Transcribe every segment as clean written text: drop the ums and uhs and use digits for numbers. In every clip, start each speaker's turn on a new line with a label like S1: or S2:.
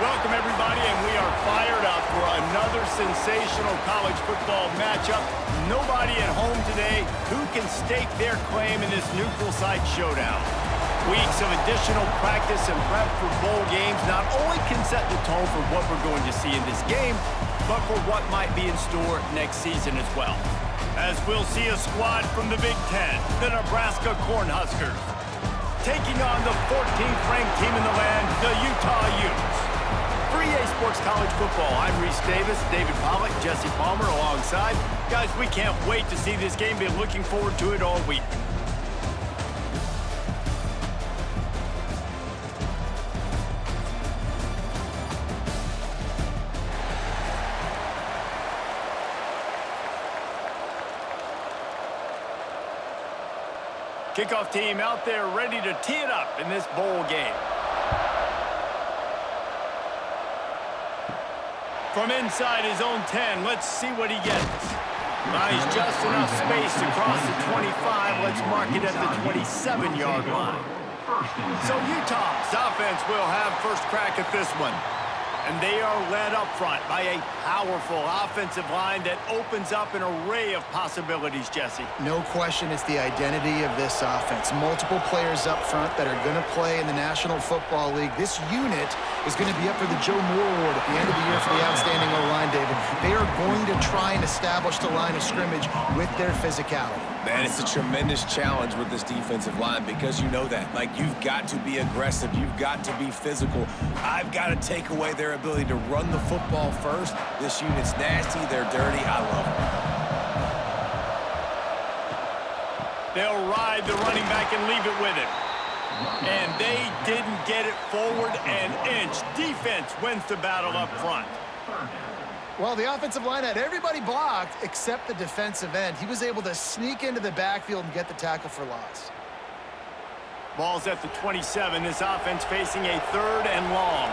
S1: Welcome, everybody, and we are fired up for another sensational college football matchup. Nobody at home today who can stake their claim in this neutral site showdown. Weeks of additional practice and prep for bowl games not only can set the tone for what we're going to see in this game, but for what might be in store next season as well. As we'll see a squad from the Big Ten, the Nebraska Cornhuskers, taking on the 14th ranked team in the land, the Utah Utes. For EA Sports College Football, I'm Reese Davis, David Pollock, Jesse Palmer alongside. Guys, we can't wait to see this game. Been looking forward to it all week. Kickoff team out there ready to tee it up in this bowl game. From inside his own 10, let's see what he gets. Nice, just enough space to cross the 25. Let's mark it at the 27-yard line. So Utah's offense will have first crack at this one. And they are led up front by a powerful offensive line that opens up an array of possibilities, Jesse.
S2: No question, it's the identity of this offense. Multiple players up front that are going to play in the National Football League. This unit is going to be up for the Joe Moore Award at the end of the year for the outstanding O-line, David. They are going to try and establish the line of scrimmage with their physicality.
S3: Man, it's a tremendous challenge with this defensive line because you know that. Like, you've got to be aggressive. You've got to be physical. I've got to take away their ability to run the football first. This unit's nasty. They're dirty. I love them.
S1: They'll ride the running back and leave it with him. And they didn't get it forward an inch. Defense wins the battle up front.
S2: Well, the offensive line had everybody blocked except the defensive end. He was able to sneak into the backfield and get the tackle for loss.
S1: Ball's at the 27. This offense facing a 3rd and long.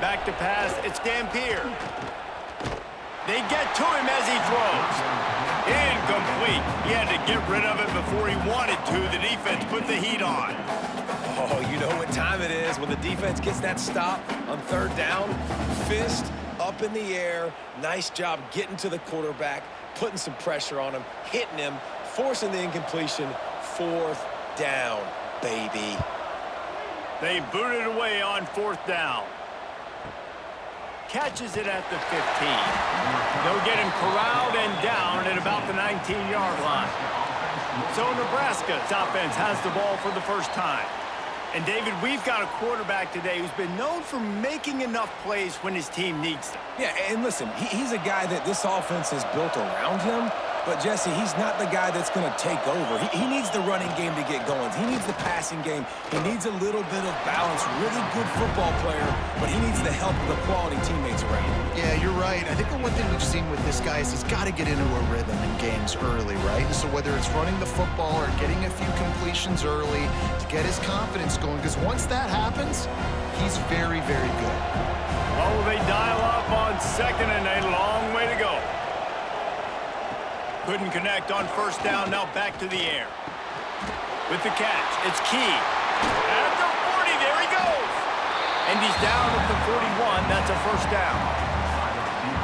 S1: Back to pass. It's Dampier. They get to him as he throws. Incomplete. He had to get rid of it before he wanted to. The defense put the heat on.
S3: Oh, you know what time it is when the defense gets that stop on 3rd down. Fist up in the air. Nice job getting to the quarterback, putting some pressure on him, hitting him, forcing the incompletion. 4th down, baby.
S1: They booted away on 4th down. Catches it at the 15. They'll get him corralled and down at about the 19-yard line. So Nebraska's offense has the ball for the first time. And, David, we've got a quarterback today who's been known for making enough plays when his team needs them.
S3: Yeah, and listen, he's a guy that this offense is built around him. But, Jesse, he's not the guy that's going to take over. He needs the running game to get going. He needs the passing game. He needs a little bit of balance. Really good football player, but he needs the help of the quality teammates around him.
S2: Yeah, you're right. I think the one thing we've seen with this guy is he's got to get into a rhythm in games early, right? So whether it's running the football or getting a few completions early to get his confidence going, because once that happens, he's very, very good.
S1: Oh, they dial up on 2nd and a long way to go. Couldn't connect on 1st down. Now back to the air. With the catch, it's Key. At the 40, there he goes. And he's down at the 41. That's a 1st down.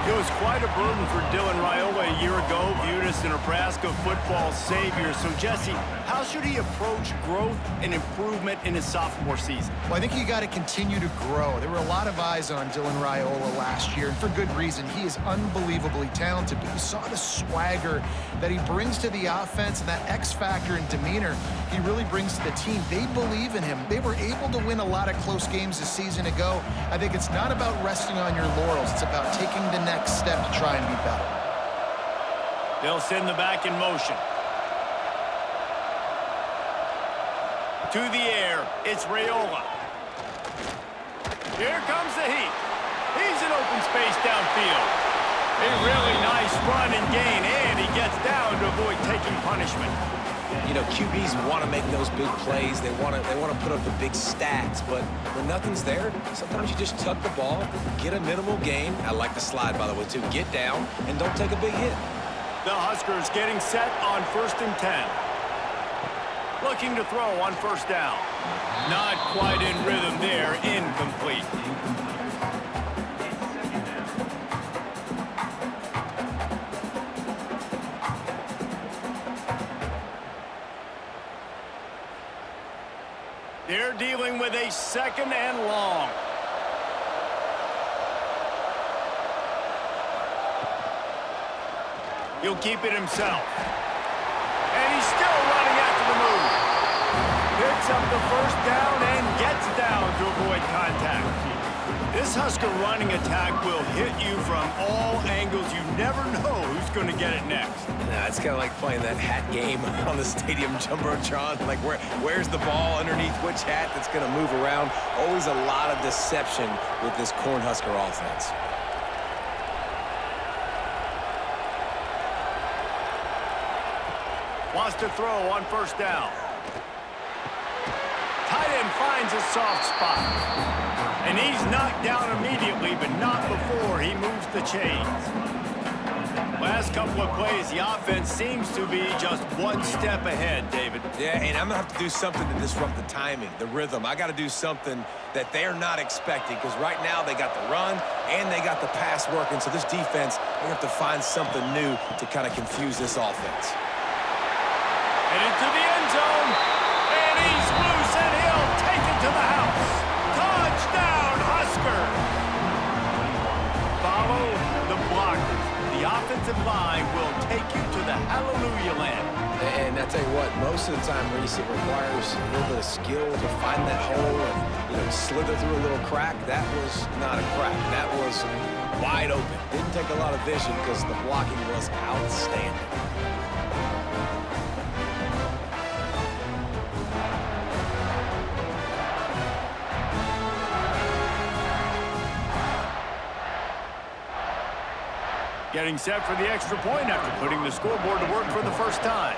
S1: It was quite a burden for Dylan Raiola a year ago, viewed as the Nebraska football savior. So, Jesse, how should he approach growth and improvement in his sophomore season?
S2: Well, I think you got to continue to grow. There were a lot of eyes on Dylan Raiola last year, and for good reason. He is unbelievably talented, but you saw the swagger that he brings to the offense and that X factor and demeanor he really brings to the team. They believe in him. They were able to win a lot of close games a season ago. I think it's not about resting on your laurels. It's about taking the next step to try and be better.
S1: They'll send the back in motion. To the air, it's Raiola. Here comes the heat. He's in open space downfield. A really nice run and gain, and he gets down to avoid taking punishment.
S3: You know, QBs want to make those big plays. They want to put up the big stats, but when nothing's there, sometimes you just tuck the ball, get a minimal gain. I like the slide, by the way, too. Get down and don't take a big hit.
S1: The Huskers getting set on 1st and 10. Looking to throw on first down. Not quite in rhythm there. Incomplete. They're dealing with a 2nd and long. He'll keep it himself. And he's still running after the move. Picks up the first down and gets down to avoid contact. This Husker running attack will hit you from all angles. You never know who's going to get it next.
S3: Yeah, it's kind of like playing that hat game on the stadium jumbotron. Like, where's the ball underneath which hat that's going to move around? Always a lot of deception with this Cornhusker offense.
S1: Wants to throw on first down. Tight end finds a soft spot. And he's knocked down immediately, but not before he moves the chains. Last couple of plays, the offense seems to be just one step ahead, David.
S3: Yeah, and I'm going to have to do something to disrupt the timing, the rhythm. I got to do something that they're not expecting, because right now they got the run and they got the pass working. So this defense, they have to find something new to kind of confuse this offense.
S1: And into the end zone, and he's loose, and he'll take it to the house. Touchdown, Huskers! Follow the blockers. The offensive line will take you to the hallelujah land.
S3: And I tell you what, most of the time, Reese, it requires a little bit of skill to find that hole and, slither through a little crack. That was not a crack. That was wide open. Didn't take a lot of vision because the blocking was outstanding.
S1: Getting set for the extra point after putting the scoreboard to work for the first time.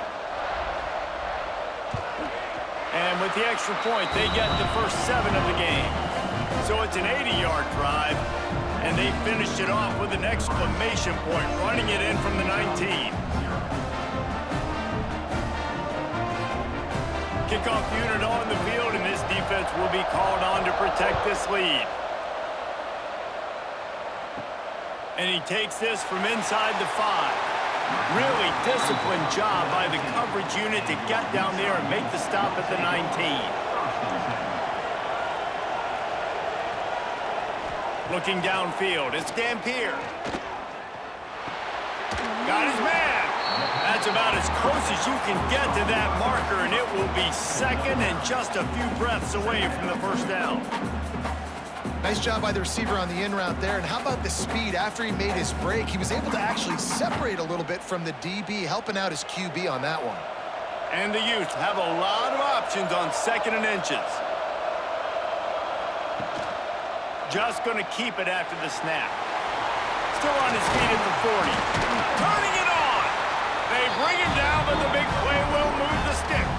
S1: And with the extra point, they get the first 7 of the game. So it's an 80-yard drive, and they finished it off with an exclamation point, running it in from the 19. Kickoff unit on the field, and this defense will be called on to protect this lead. And he takes this from inside the 5. Really disciplined job by the coverage unit to get down there and make the stop at the 19. Looking downfield, it's Dampier. Got his man. That's about as close as you can get to that marker, and it will be 2nd and just a few breaths away from the first down.
S2: Nice job by the receiver on the in route there. And how about the speed? After he made his break, he was able to actually separate a little bit from the DB, helping out his QB on that one.
S1: And the Utes have a lot of options on 2nd and inches. Just going to keep it after the snap. Still on his feet at the 40. Turning it on. They bring him down, but the big play will move the Stix.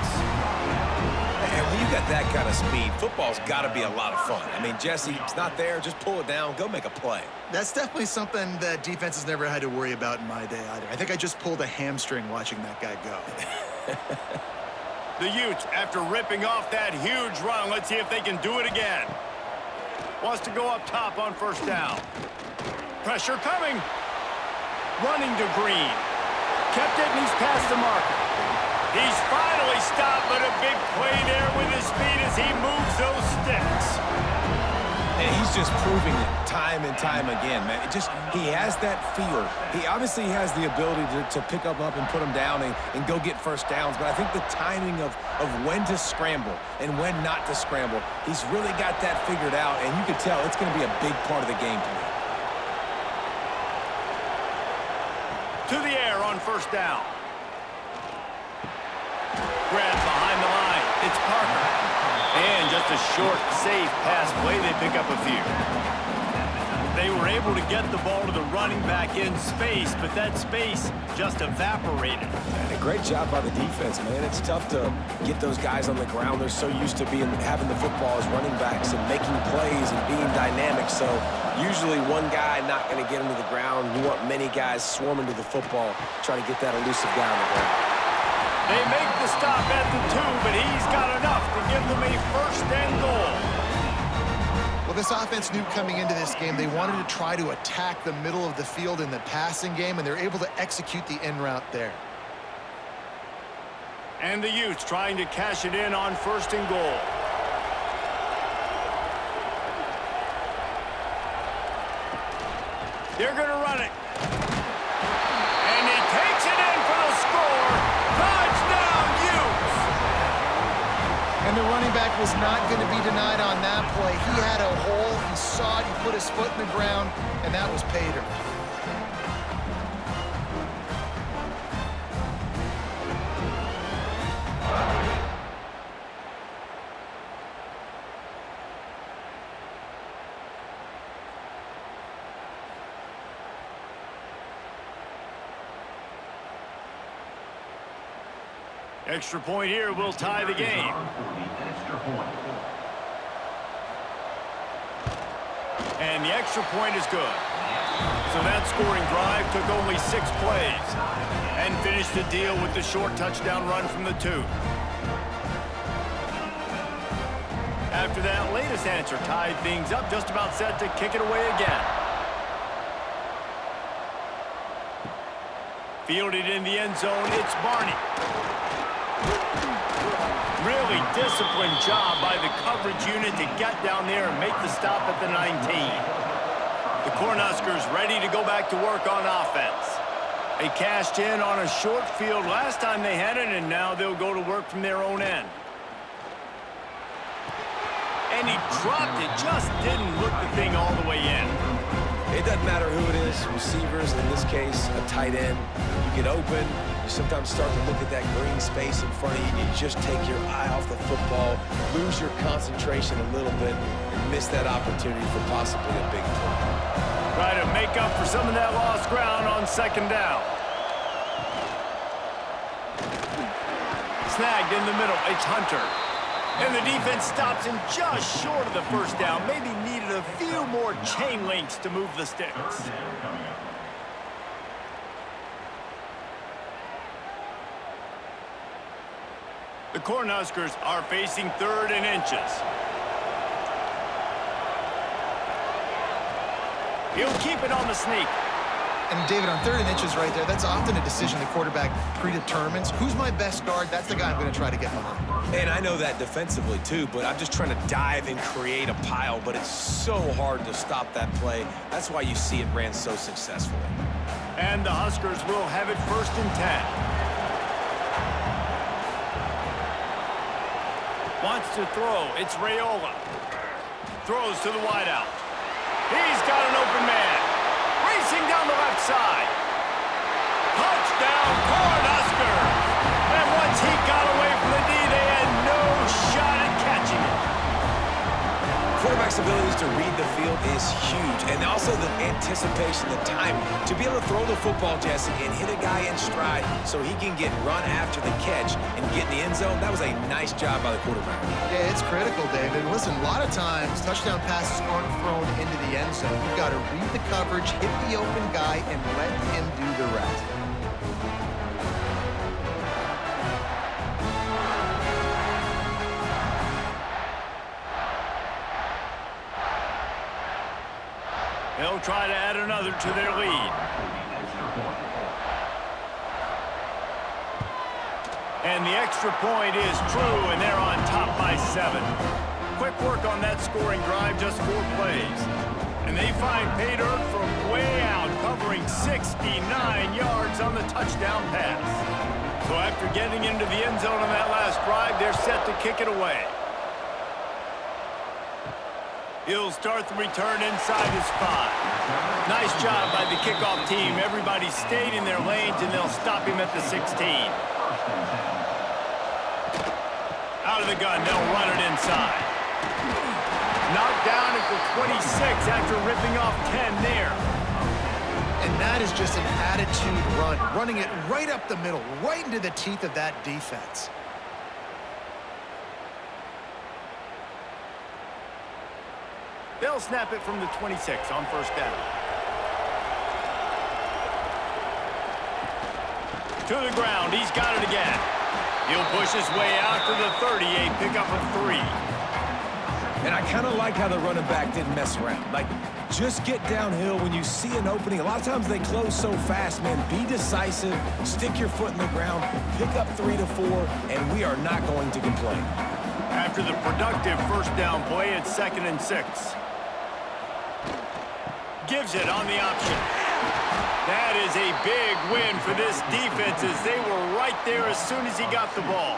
S3: And when you got that kind of speed, football's got to be a lot of fun. I mean, Jesse, it's not there. Just pull it down. Go make a play.
S4: That's definitely something that defenses never had to worry about in my day either. I think I just pulled a hamstring watching that guy go.
S1: The Utes, after ripping off that huge run, let's see if they can do it again. Wants to go up top on first down. Pressure coming. Running to Green. Kept it, and he's past the marker. He's finally stopped, but a big play there with his speed as he moves those Stix.
S3: And he's just proving it time and time again, man. He has that feel. He obviously has the ability to pick up and put him down and go get first downs, but I think the timing of when to scramble and when not to scramble, he's really got that figured out, and you can tell it's going to be a big part of the game plan.
S1: To the air on first down. Grab behind the line. It's Parker. And just a short, safe pass play. They pick up a few. They were able to get the ball to the running back in space, but that space just evaporated.
S3: And a great job by the defense, man. It's tough to get those guys on the ground. They're so used to having the football as running backs and making plays and being dynamic. So usually one guy not going to get him to the ground. You want many guys swarming to the football, try to get that elusive guy on the ground.
S1: They make the stop at the 2, but he's got enough to give them a first and goal.
S2: Well, this offense knew coming into this game they wanted to try to attack the middle of the field in the passing game, and they're able to execute the in route there.
S1: And the Utes trying to cash it in on first and goal. They're going to run it. And he takes it in for the score. Touchdown, Utes!
S2: And the running back was not going to be denied on that play. He had a hole. He saw it. He put his foot in the ground, and that was pay dirt.
S1: Extra point here will tie the game. And the extra point is good. So that scoring drive took only 6 plays and finished the deal with the short touchdown run from the 2. After that latest answer tied things up, just about set to kick it away again. Fielded in the end zone, it's Barney. Really disciplined job by the coverage unit to get down there and make the stop at the 19. The Cornhuskers ready to go back to work on offense. They cashed in on a short field last time they had it, and now they'll go to work from their own end. And he dropped it, just didn't look the thing all the way in.
S3: It doesn't matter who it is, receivers, in this case, a tight end. You get open, you sometimes start to look at that green space in front of you, and you just take your eye off the football, lose your concentration a little bit, and miss that opportunity for possibly a big play.
S1: Try to make up for some of that lost ground on second down. Snagged in the middle, it's Hunter. And the defense stops him just short of the first down. Maybe needed a few more chain links to move the sticks. The Cornhuskers are facing 3rd and inches. He'll keep it on the sneak.
S2: And David, on 3rd and inches right there, that's often a decision the quarterback predetermines. Who's my best guard? That's the guy I'm going to try to get behind.
S3: And I know that defensively too, but I'm just trying to dive and create a pile, but it's so hard to stop that play. That's why you see it ran so successfully.
S1: And the Huskers will have it 1st and 10. Wants to throw. It's Raiola. Throws to the wideout. He's got an open man. Racing down the left side. Touchdown, Cornhuskers. And once he got away from the D, they had no shot at catching it.
S3: Quarterback's abilities to read the field is huge, and also the anticipation, the time to be able to throw the football, Jesse, and hit a guy in stride so he can get run after the catch and get in the end zone. That was a nice job by the quarterback.
S2: Yeah, it's critical, David. Listen, a lot of times touchdown passes aren't thrown into the end zone. You've got to read the coverage, hit the open guy, and let him do the rest.
S1: They'll try to add another to their lead. And the extra point is true, and they're on top by 7. Quick work on that scoring drive, just 4 plays. And they find pay dirt from way out, covering 69 yards on the touchdown pass. So after getting into the end zone on that last drive, they're set to kick it away. He'll start the return inside his 5. Nice job by the kickoff team. Everybody stayed in their lanes, and they'll stop him at the 16. Out of the gun, they'll run it inside. Knocked down at the 26 after ripping off 10 there.
S2: And that is just an attitude run, running it right up the middle, right into the teeth of that defense.
S1: They'll snap it from the 26 on first down. To the ground, he's got it again. He'll push his way out to the 38, pick up a 3.
S3: And I kind of like how the running back didn't mess around. Like, just get downhill when you see an opening. A lot of times they close so fast, man. Be decisive, stick your foot in the ground, pick up 3 to 4, and we are not going to complain.
S1: After the productive first down play, it's 2nd and 6. Gives it on the option. That is a big win for this defense as they were right there as soon as he got the ball.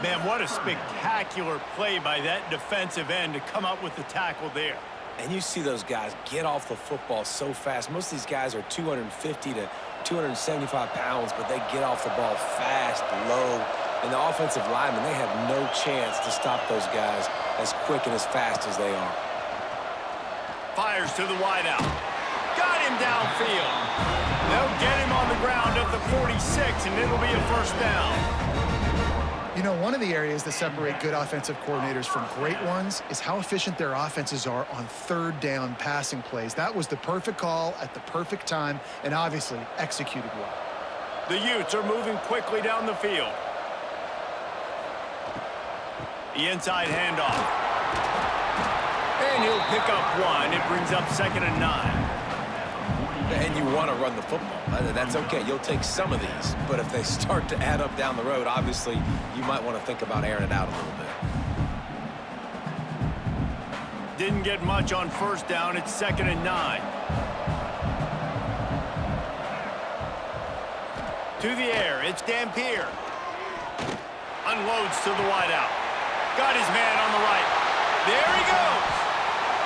S1: Man, what a spectacular play by that defensive end to come up with the tackle there.
S3: And you see those guys get off the football so fast. Most of these guys are 250 to 275 pounds, but they get off the ball fast, low. And the offensive linemen, they have no chance to stop those guys as quick and as fast as they are.
S1: Fires to the wideout. Got him downfield. They'll get him on the ground at the 46, and it'll be a first down.
S2: You know, one of the areas that separate good offensive coordinators from great ones is how efficient their offenses are on 3rd down passing plays. That was the perfect call at the perfect time and obviously executed well.
S1: The Utes are moving quickly down the field. The inside handoff. And he'll pick up 1. It brings up 2nd and 9.
S3: And you want to run the football. That's okay. You'll take some of these. But if they start to add up down the road, obviously, you might want to think about airing it out a little bit.
S1: Didn't get much on first down. It's 2nd and 9. To the air. It's Dampier. Unloads to the wideout. Got his man on the right. There he goes.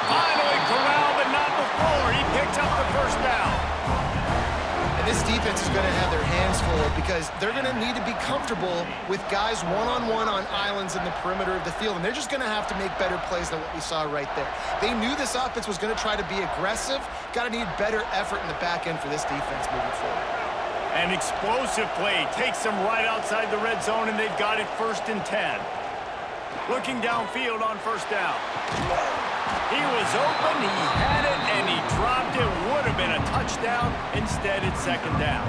S1: Finally corralled, but not before. He picks up the first down.
S2: And this defense is going to have their hands full because they're going to need to be comfortable with guys one-on-one on islands in the perimeter of the field. And they're just going to have to make better plays than what we saw right there. They knew this offense was going to try to be aggressive. Got to need better effort in the back end for this defense moving forward.
S1: An explosive play takes them right outside the red zone, and they've got it 1st and 10. Looking downfield on first down. He was open, he had it, and he dropped it. Would have been a touchdown. Instead, it's 2nd down.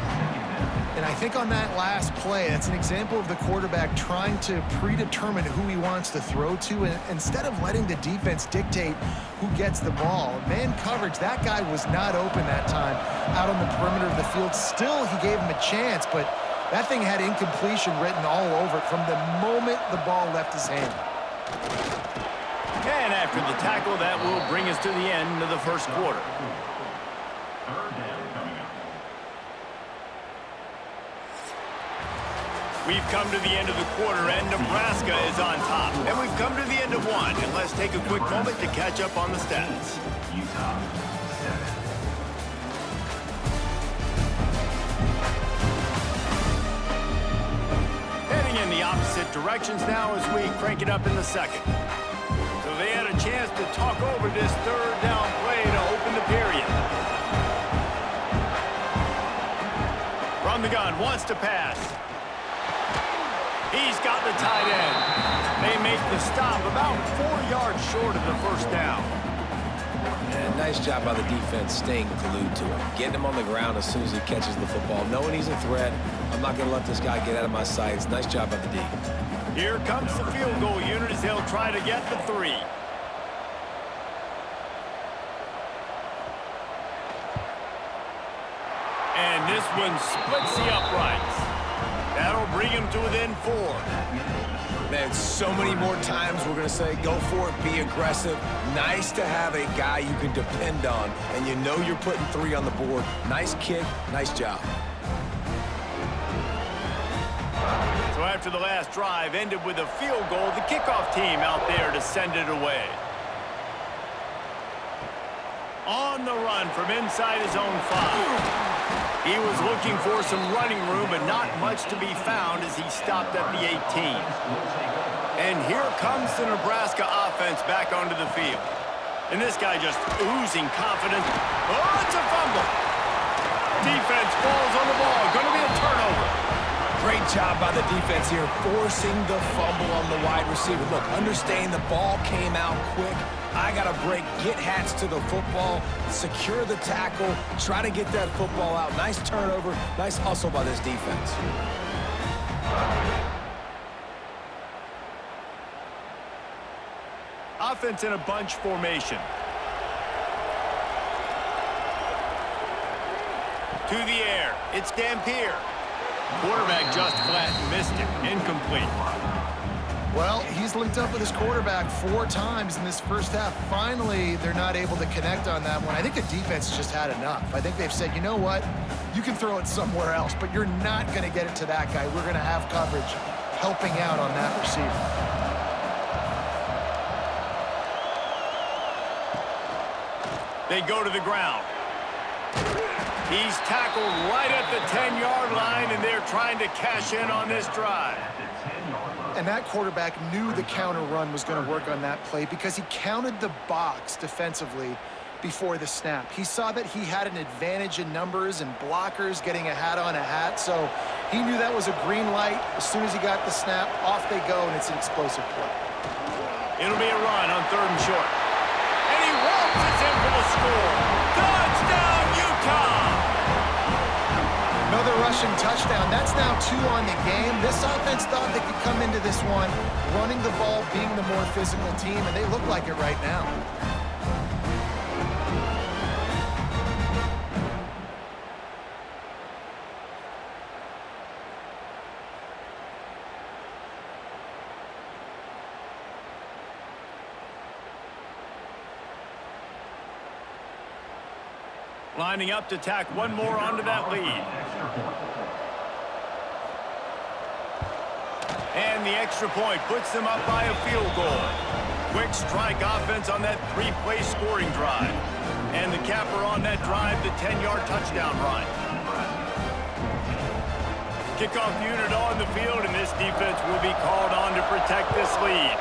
S2: And I think on that last play, that's an example of the quarterback trying to predetermine who he wants to throw to, and instead of letting the defense dictate who gets the ball. Man coverage, that guy was not open that time out on the perimeter of the field. Still, he gave him a chance, but that thing had incompletion written all over it from the moment the ball left his hand.
S1: And after the tackle, that will bring us to the end of the first quarter. We've come to the end of the quarter, and Nebraska is on top. And we've come to the end of one, and let's take a quick moment to catch up on the stats.
S5: Utah, 7.
S1: Heading in the opposite directions now as we crank it up in the second. So they had a chance to talk over this 3rd down play to open the period. From the gun, wants to pass. He's got the tight end. They make the stop about 4 yards short of the first down.
S3: And nice job by the defense staying glued to him. Getting him on the ground as soon as he catches the football. Knowing he's a threat, I'm not going to let this guy get out of my sights. Nice job by the D.
S1: Here comes the field goal unit as they'll try to get the 3. And this one splits the uprights. That'll bring him to within 4.
S3: Man, so many more times we're going to say, go for it, be aggressive. Nice to have a guy you can depend on, and you know you're putting 3 on the board. Nice kick, nice job.
S1: So after the last drive ended with a field goal, the kickoff team out there to send it away. On the run from inside his own 5. He was looking for some running room, but not much to be found as he stopped at the 18. And here comes the Nebraska offense back onto the field. And this guy just oozing confidence. Oh, it's a fumble. Defense falls on the ball. Going to be a turnover.
S3: Great job by the defense here, forcing the fumble on the wide receiver. Look, understand the ball came out quick. I got to break, get hats to the football, secure the tackle, try to get that football out. Nice turnover, nice hustle by this defense.
S1: Offense in a bunch formation. To the air. It's Dampier. Quarterback just flat missed it. Incomplete.
S2: Well, he's linked up with his quarterback 4 times in this first half. Finally, they're not able to connect on that one. I think the defense just had enough. I think they've said, you know what? You can throw it somewhere else, but you're not going to get it to that guy. We're going to have coverage helping out on that receiver.
S1: They go to the ground. He's tackled right at the 10-yard line, and they're trying to cash in on this drive.
S2: And that quarterback knew the counter run was going to work on that play because he counted the box defensively before the snap. He saw that he had an advantage in numbers and blockers getting a hat on a hat, so he knew that was a green light. As soon as he got the snap, off they go, and it's an explosive play.
S1: It'll be a run on 3rd and short. And he walks it in for the score. Touchdown, Utah!
S2: Another rushing touchdown. That's now 2 on the game. This offense thought they could come into this one running the ball, being the more physical team, and they look like it right now.
S1: Lining up to tack one more onto that lead. And the extra point puts them up by a field goal. Quick strike offense on that 3-play scoring drive. And the capper on that drive, the 10-yard touchdown run. Kickoff unit on the field, and this defense will be called on to protect this lead.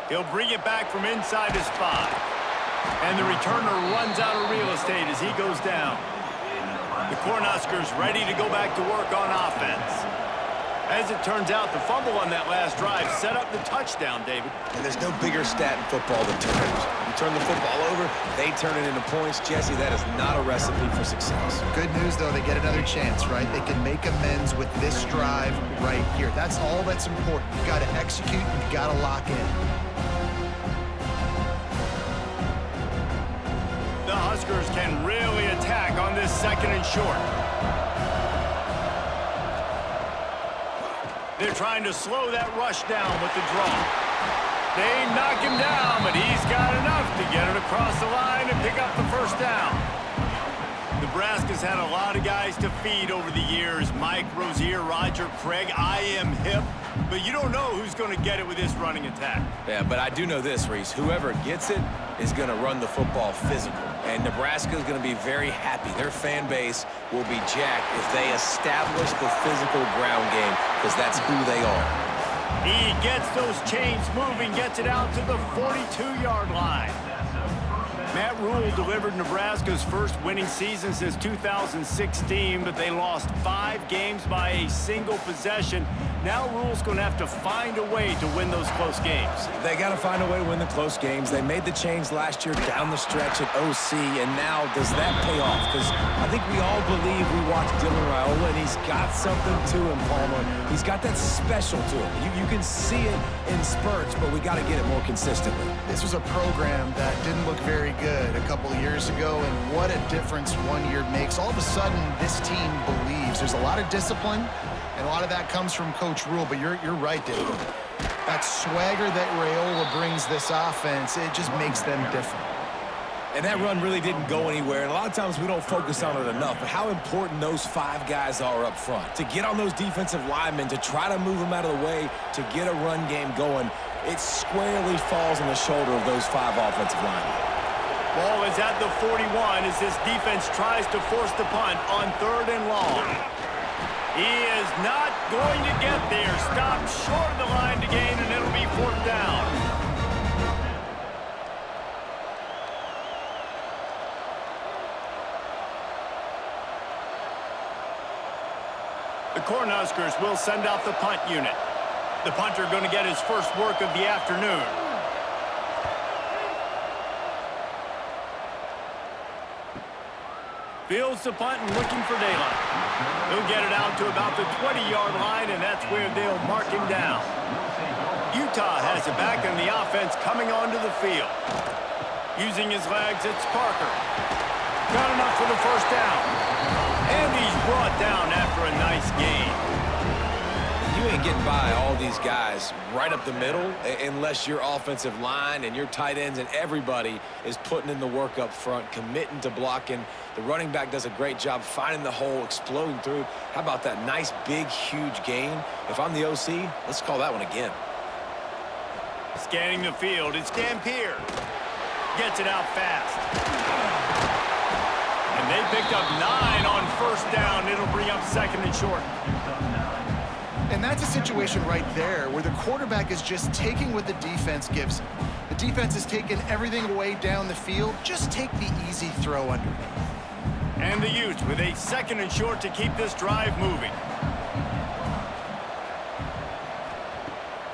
S1: He'll bring it back from inside his 5. And the returner runs out of real estate as he goes down. The Cornhuskers ready to go back to work on offense. As it turns out, the fumble on that last drive set up the touchdown, David.
S3: And there's no bigger stat in football than turnovers. You turn the football over, they turn it into points. Jesse, that is not a recipe for success.
S2: Good news, though, they get another chance, right? They can make amends with this drive right here. That's all that's important. You've got to execute, you've got to lock in.
S1: The Huskers can really attack on this 2nd and short. They're trying to slow that rush down with the draw. They knock him down, but he's got enough to get it across the line and pick up the 1st down. Nebraska's had a lot of guys to feed over the years. Mike, Rozier, Roger, Craig. I am hip. But you don't know who's going to get it with this running attack.
S3: Yeah, but I do know this, Reese. Whoever gets it is going to run the football physical. And Nebraska is going to be very happy. Their fan base will be jacked if they establish the physical ground game, because that's who they are.
S1: He gets those chains moving, gets it out to the 42-yard line. Matt Rule delivered Nebraska's first winning season since 2016, but they lost 5 games by a single possession. Now Rule's going to have to find a way to win those close games.
S3: They got to find a way to win the close games. They made the change last year down the stretch at OC, and now does that pay off? Because I think we all believe we watched Dylan Raiola, and he's got something to him, Palmer. He's got that special to him. You can see it in spurts, but we got to get it more consistently.
S2: This was a program that didn't look very good a couple of years ago, and what a difference 1 year makes. All of a sudden, this team believes. There's a lot of discipline, and a lot of that comes from Coach Rule, but you're right, David. That swagger that Raiola brings this offense, it just makes them different.
S3: And that run really didn't go anywhere, and a lot of times we don't focus on it enough, but how important those 5 guys are up front. To get on those defensive linemen, to try to move them out of the way, to get a run game going, it squarely falls on the shoulder of those 5 offensive linemen.
S1: Ball is at the 41 as this defense tries to force the punt on 3rd and long. He is not going to get there. Stopped short of the line to gain, and it'll be 4th down. The Cornhuskers will send out the punt unit. The punter going to get his first work of the afternoon. Fields the punt and looking for daylight. He'll get it out to about the 20-yard line, and that's where they'll mark him down. Utah has it back in the offense coming onto the field. Using his legs, it's Parker. Got enough for the first down. And he's brought down after a nice gain.
S3: You ain't getting by all these guys right up the middle unless your offensive line and your tight ends and everybody is putting in the work up front, committing to blocking. The running back does a great job finding the hole, exploding through. How about that nice, big, huge gain? If I'm the OC, let's call that one again.
S1: Scanning the field, it's Dampier. Gets it out fast. And they picked up 9 on first down. It'll bring up second and short.
S2: And that's a situation right there where the quarterback is just taking what the defense gives him. The defense is taking everything away down the field. Just take the easy throw underneath.
S1: And the Utes with a second and short to keep this drive moving.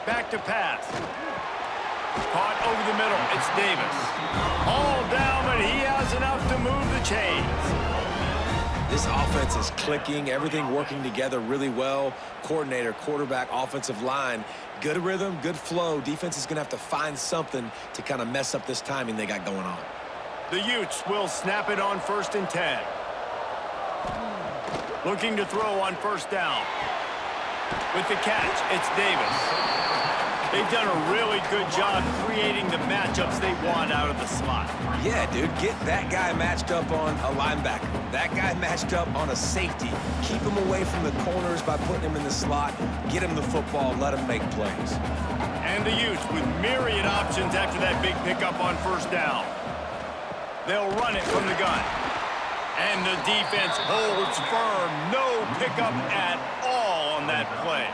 S1: Back to pass. Caught over the middle. It's Davis. All down, but he has enough to move the chains.
S3: This offense is clicking, everything working together really well. Coordinator, quarterback, offensive line, good rhythm, good flow. Defense is going to have to find something to kind of mess up this timing they got going on.
S1: The Utes will snap it on 1st and 10. Looking to throw on first down. With the catch, it's Davis. They've done a really good job creating the matchups they want out of the slot.
S3: Yeah, dude, get that guy matched up on a linebacker. That guy matched up on a safety. Keep him away from the corners by putting him in the slot. Get him the football, let him make plays.
S1: And the Utes with myriad options after that big pickup on first down. They'll run it from the gun. And the defense holds firm. No pickup at all on that play.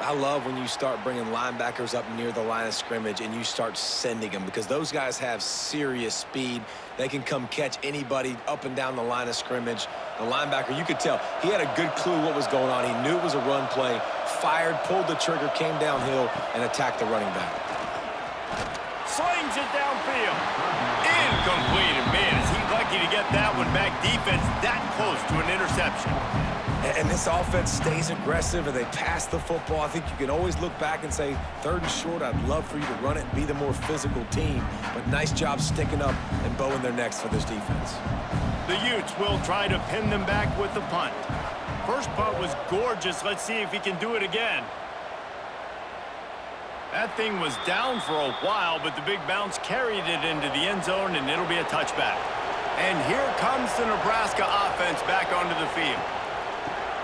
S3: I love when you start bringing linebackers up near the line of scrimmage and you start sending them because those guys have serious speed. They can come catch anybody up and down the line of scrimmage. The linebacker, you could tell, he had a good clue what was going on. He knew it was a run play, fired, pulled the trigger, came downhill, and attacked the running back.
S1: Slings it downfield. Incomplete. And man, is he lucky to get that one back. Defense that close to an interception.
S3: And this offense stays aggressive and they pass the football. I think you can always look back and say, 3rd and short, I'd love for you to run it and be the more physical team. But nice job sticking up and bowing their necks for this defense.
S1: The Utes will try to pin them back with the punt. First punt was gorgeous. Let's see if he can do it again. That thing was down for a while, but the big bounce carried it into the end zone, and it'll be a touchback. And here comes the Nebraska offense back onto the field.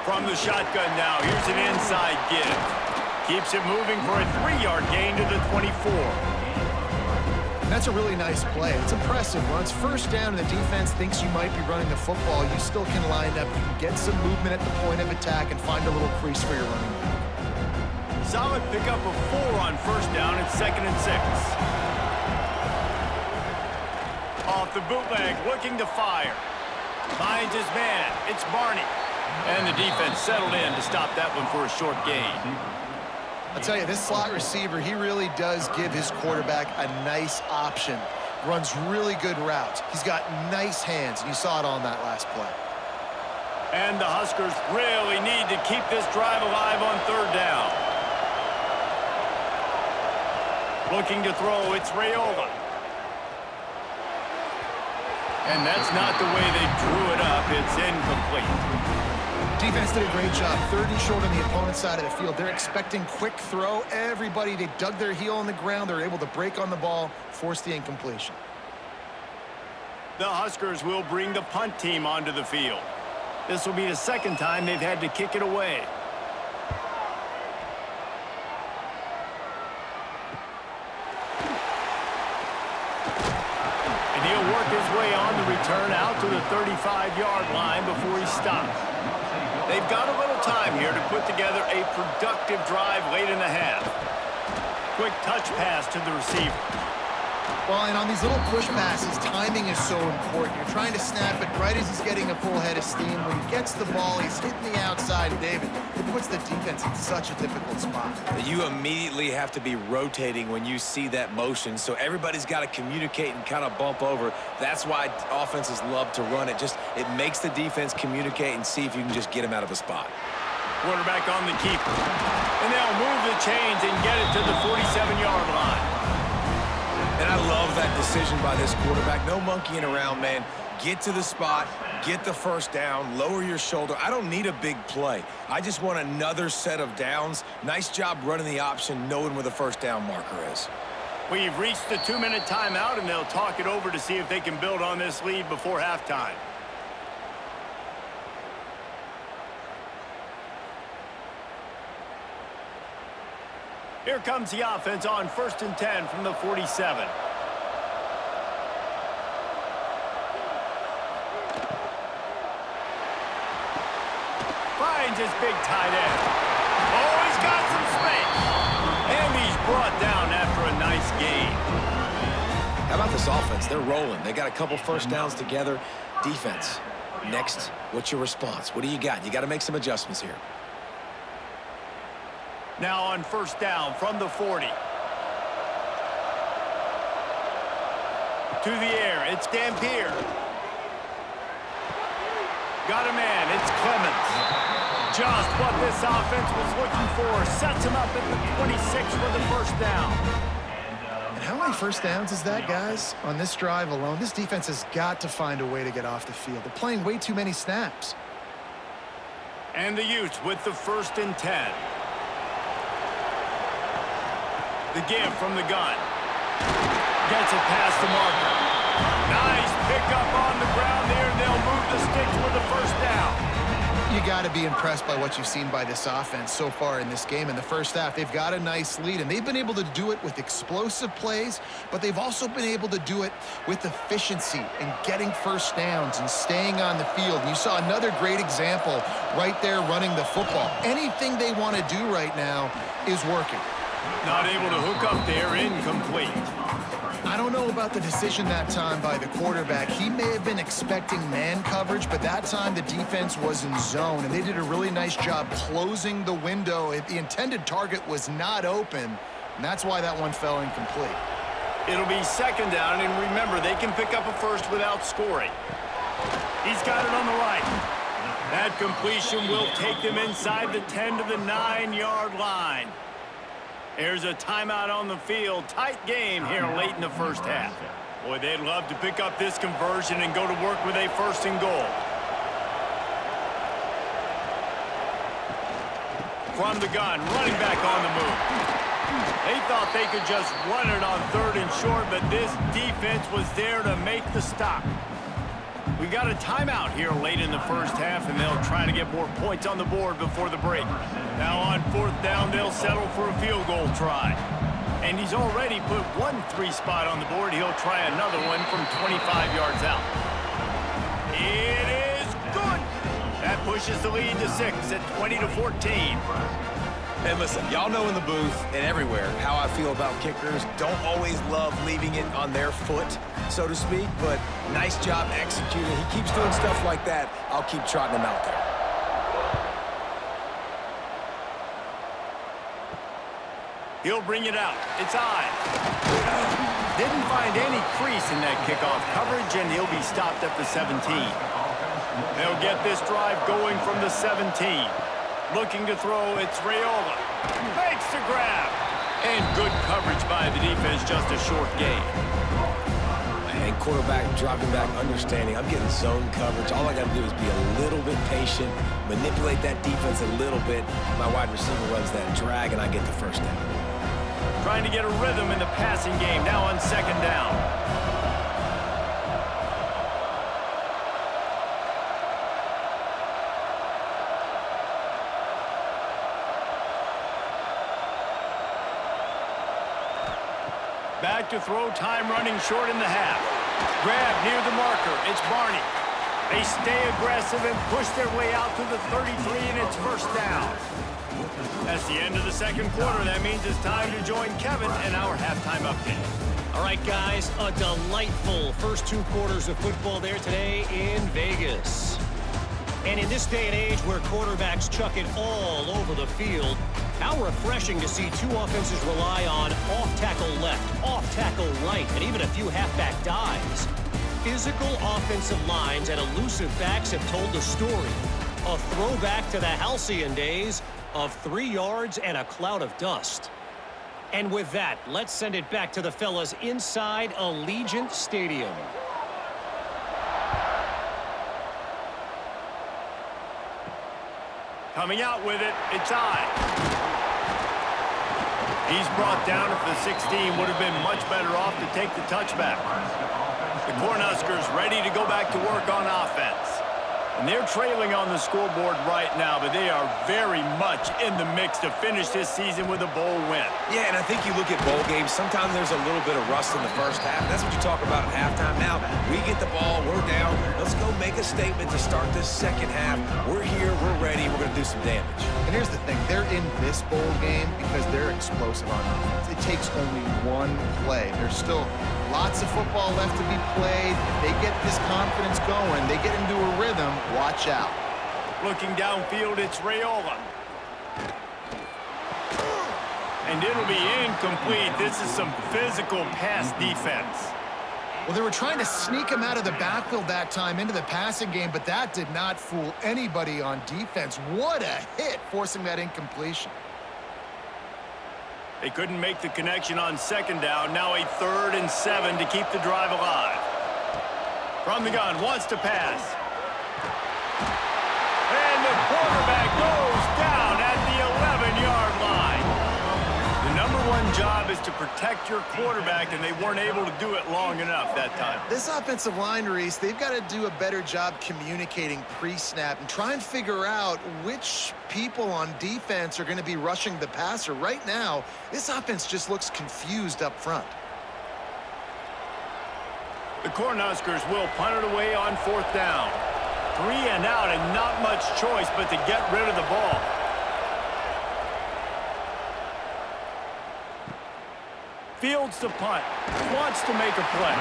S1: From the shotgun now, here's an inside give. Keeps it moving for a 3-yard gain to the 24.
S2: That's a really nice play. It's impressive. Once first down and the defense thinks you might be running the football, you still can line up. You can get some movement at the point of attack and find a little crease for your running back.
S1: Solid pickup of 4 on first down at 2nd and 6. Off the bootleg, looking to fire. Finds his man. It's Barney. And the defense settled in to stop that one for a short gain.
S2: I'll tell you, this slot receiver, he really does give his quarterback a nice option. Runs really good routes. He's got nice hands, and you saw it on that last play.
S1: And the Huskers really need to keep this drive alive on 3rd down. Looking to throw, it's Raiola. And that's not the way they drew it up. It's incomplete.
S2: Defense did a great job. 3rd and short on the opponent's side of the field. They're expecting quick throw. Everybody, they dug their heel on the ground. They're able to break on the ball, force the incompletion.
S1: The Huskers will bring the punt team onto the field. This will be the 2nd time they've had to kick it away. And he'll work his way on the return out to the 35-yard line before he stops. They've got a little time here to put together a productive drive late in the half. Quick touch pass to the receiver.
S2: Well, and on these little push passes, timing is so important. You're trying to snap it right as he's getting a full head of steam. When he gets the ball, he's hitting the outside, David. It puts the defense in such a difficult spot.
S3: You immediately have to be rotating when you see that motion, so everybody's got to communicate and kind of bump over. That's why offenses love to run it. It makes the defense communicate and see if you can just get him out of a spot.
S1: Quarterback on the keeper. And they'll move the chains and get it to the 47-yard line.
S3: And I love that decision by this quarterback. No monkeying around, man. Get to the spot, get the first down, lower your shoulder. I don't need a big play. I just want another set of downs. Nice job running the option, knowing where the first down marker is.
S1: We've reached the 2-minute timeout, and they'll talk it over to see if they can build on this lead before halftime. Here comes the offense on 1st and 10 from the 47. Finds his big tight end. Oh, he's got some space. And he's brought down after a nice gain.
S3: How about this offense? They're rolling. They got a couple first downs together. Defense. Next, what's your response? What do you got? You got to make some adjustments here.
S1: Now on 1st down from the 40. To the air, it's Dampier. Got a man, it's Clemens. Just what this offense was looking for. Sets him up at the 26 for the 1st down.
S2: And how many first downs is that, guys? On this drive alone, this defense has got to find a way to get off the field. They're playing way too many snaps.
S1: And the Utes with the 1st and 10. The give from the gun. Gets it past the marker. Nice pickup on the ground there. They'll move the Stix with the 1st down.
S2: You got to be impressed by what you've seen by this offense so far in this game. In the first half, they've got a nice lead, and they've been able to do it with explosive plays, but they've also been able to do it with efficiency and getting first downs and staying on the field. And you saw another great example right there running the football. Anything they want to do right now is working.
S1: Not able to hook up there, incomplete.
S2: I don't know about the decision that time by the quarterback. He may have been expecting man coverage, but that time the defense was in zone, and they did a really nice job closing the window. The intended target was not open, and that's why that one fell incomplete.
S1: It'll be 2nd down, and remember, they can pick up a first without scoring. He's got it on the right. That completion will take them inside the 10 to the 9-yard line. There's a timeout on the field. Tight game here late in the 1st half. Boy, they'd love to pick up this conversion and go to work with a 1st and goal. From the gun, running back on the move. They thought they could just run it on 3rd and short, but this defense was there to make the stop. We got a timeout here late in the 1st half, and they'll try to get more points on the board before the break. Now on 4th down, they'll settle for a field goal try. And he's already put one 3 spot on the board. He'll try another one from 25 yards out. It is good. That pushes the lead to 6 at 20-14.
S3: And listen, y'all know in the booth and everywhere how I feel about kickers. Don't always love leaving it on their foot, so to speak, but nice job executing. He keeps doing stuff like that. I'll keep trotting him out there.
S1: He'll bring it out. It's Ives. Didn't find any crease in that kickoff coverage, and he'll be stopped at the 17. They'll get this drive going from the 17. Looking to throw, it's Raiola. Makes the grab. And good coverage by the defense, just a short gain.
S3: And quarterback dropping back, understanding I'm getting zone coverage. All I got to do is be a little bit patient, manipulate that defense a little bit. My wide receiver runs that drag, and I get the 1st down.
S1: Trying to get a rhythm in the passing game now on 2nd down. Back to throw, time running short in the half. Grab near the marker, it's Barney. They stay aggressive and push their way out to the 33, and it's 1st down. That's the end of the 2nd quarter. That means it's time to join Kevin in our halftime update.
S6: All right, guys, a delightful first 2 quarters of football there today in Vegas. And in this day and age where quarterbacks chuck it all over the field, how refreshing to see 2 offenses rely on off-tackle left, off-tackle right, and even a few halfback dives. Physical offensive lines and elusive backs have told the story. A throwback to the halcyon days of 3 yards and a cloud of dust. And with that, let's send it back to the fellas inside Allegiant Stadium.
S1: Coming out with it, it's Ives. He's brought down at the 16. Would have been much better off to take the touchback. The Cornhuskers ready to go back to work on offense. And they're trailing on the scoreboard right now, but they are very much in the mix to finish this season with a bowl win.
S3: Yeah, and I think you look at bowl games, sometimes there's a little bit of rust in the first half. That's what you talk about at halftime. Now, we get the ball, we're down. Let's go make a statement to start this second half. We're here, we're ready, we're going to do some damage.
S2: And here's the thing. They're in this bowl game because they're explosive on offense. It takes only one play. There's still lots of football left to be played. If they get this confidence going, they get into a rhythm, watch out.
S1: Looking downfield, it's Raiola. And it'll be incomplete. This is some physical pass defense.
S2: Well, they were trying to sneak him out of the backfield that time into the passing game, but that did not fool anybody on defense. What a hit, forcing that incompletion.
S1: They couldn't make the connection on second down. Now a 3rd and 7 to keep the drive alive. From the gun, wants to pass. And the quarterback goes down at the 11-yard line. The #1 job is to protect your quarterback, and they weren't able to do it long enough that time.
S2: This offensive line, Reese, they've got to do a better job communicating pre-snap and try and figure out which people on defense are going to be rushing the passer. Right now, this offense just looks confused up front.
S1: The Cornhuskers will punt it away on 4th down. 3 and out, and not much choice but to get rid of the ball. Fields the punt. Wants to make a play.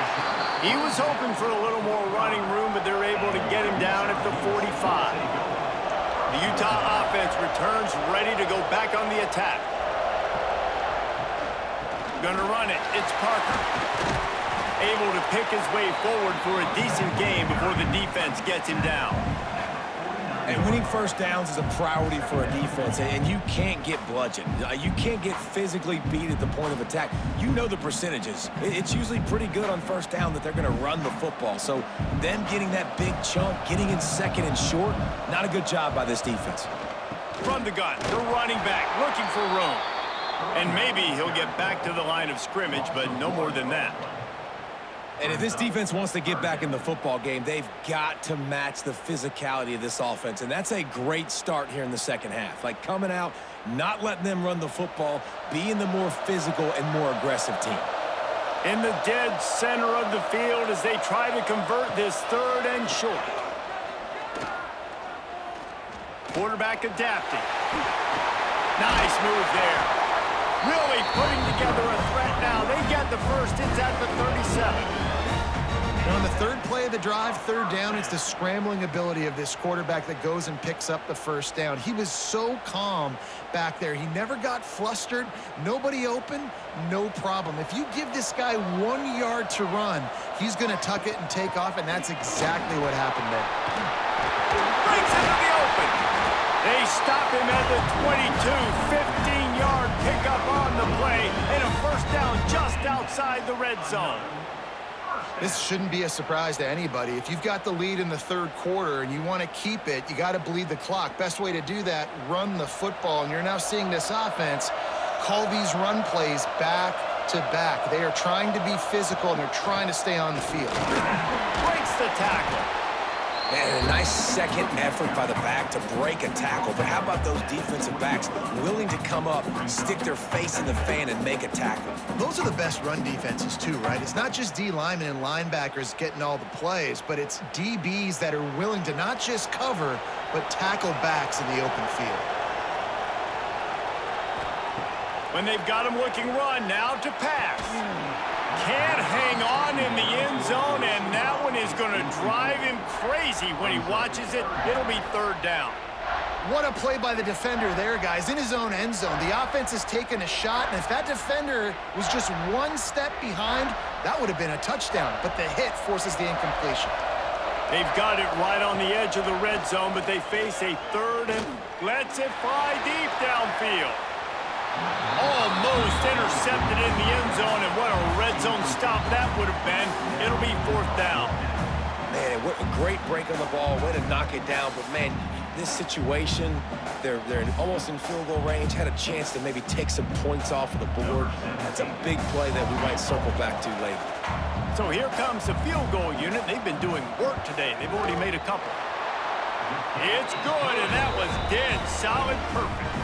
S1: He was hoping for a little more running room, but they're able to get him down at the 45. The Utah offense returns ready to go back on the attack. Gonna run it. It's Parker. Able to pick his way forward for a decent game before the defense gets him down.
S3: And winning first downs is a priority for a defense, and you can't get bludgeoned. You can't get physically beat at the point of attack. You know the percentages. It's usually pretty good on first down that they're going to run the football. So them getting that big chunk, getting in second and short, not a good job by this defense.
S1: From the gun, the running back looking for room. And maybe he'll get back to the line of scrimmage, but no more than that.
S3: And if this defense wants to get back in the football game, they've got to match the physicality of this offense. And that's a great start here in the second half. Like coming out, not letting them run the football, being the more physical and more aggressive team.
S1: In the dead center of the field as they try to convert this 3rd and short. Quarterback adapting. Nice move there. Really putting together a threat now. They get the first. It's at the 37.
S2: On the 3rd play of the drive, 3rd down, it's the scrambling ability of this quarterback that goes and picks up the first down. He was so calm back there. He never got flustered. Nobody open, no problem. If you give this guy 1 yard to run, he's going to tuck it and take off, and that's exactly what happened there.
S1: Brings it to the open. They stop him at the 22. 15-yard pickup on the play, and a first down just outside the red zone.
S2: This shouldn't be a surprise to anybody. If you've got the lead in the 3rd quarter and you want to keep it, you got to bleed the clock. Best way to do that, run the football. And you're now seeing this offense call these run plays back to back. They are trying to be physical, and they're trying to stay on the field.
S1: Breaks the tackle.
S3: Man, a nice second effort by the back to break a tackle. But how about those defensive backs willing to come up, stick their face in the fan, and make a tackle?
S2: Those are the best run defenses too, right? It's not just D linemen and linebackers getting all the plays, but it's DBs that are willing to not just cover, but tackle backs in the open field.
S1: When they've got him looking run, now to pass. Can't hang on in the end zone, and that one is going to drive him crazy when he watches it. It'll be 3rd down.
S2: What a play by the defender there, guys, in his own end zone. The offense has taken a shot, and if that defender was just 1 step behind, that would have been a touchdown, but the hit forces the incompletion.
S1: They've got it right on the edge of the red zone, but they face a 3rd and lets it fly deep downfield. Almost intercepted. intercepted in the end zone, and what a red zone stop that would have been. It'll be 4th down.
S3: Man, what a great break on the ball. Way to knock it down. But, man, this situation, they're almost in field goal range, had a chance to maybe take some points off of the board. That's a big play that we might circle back to later.
S1: So here comes the field goal unit. They've been doing work today. They've already made a couple. It's good, and that was dead solid perfect.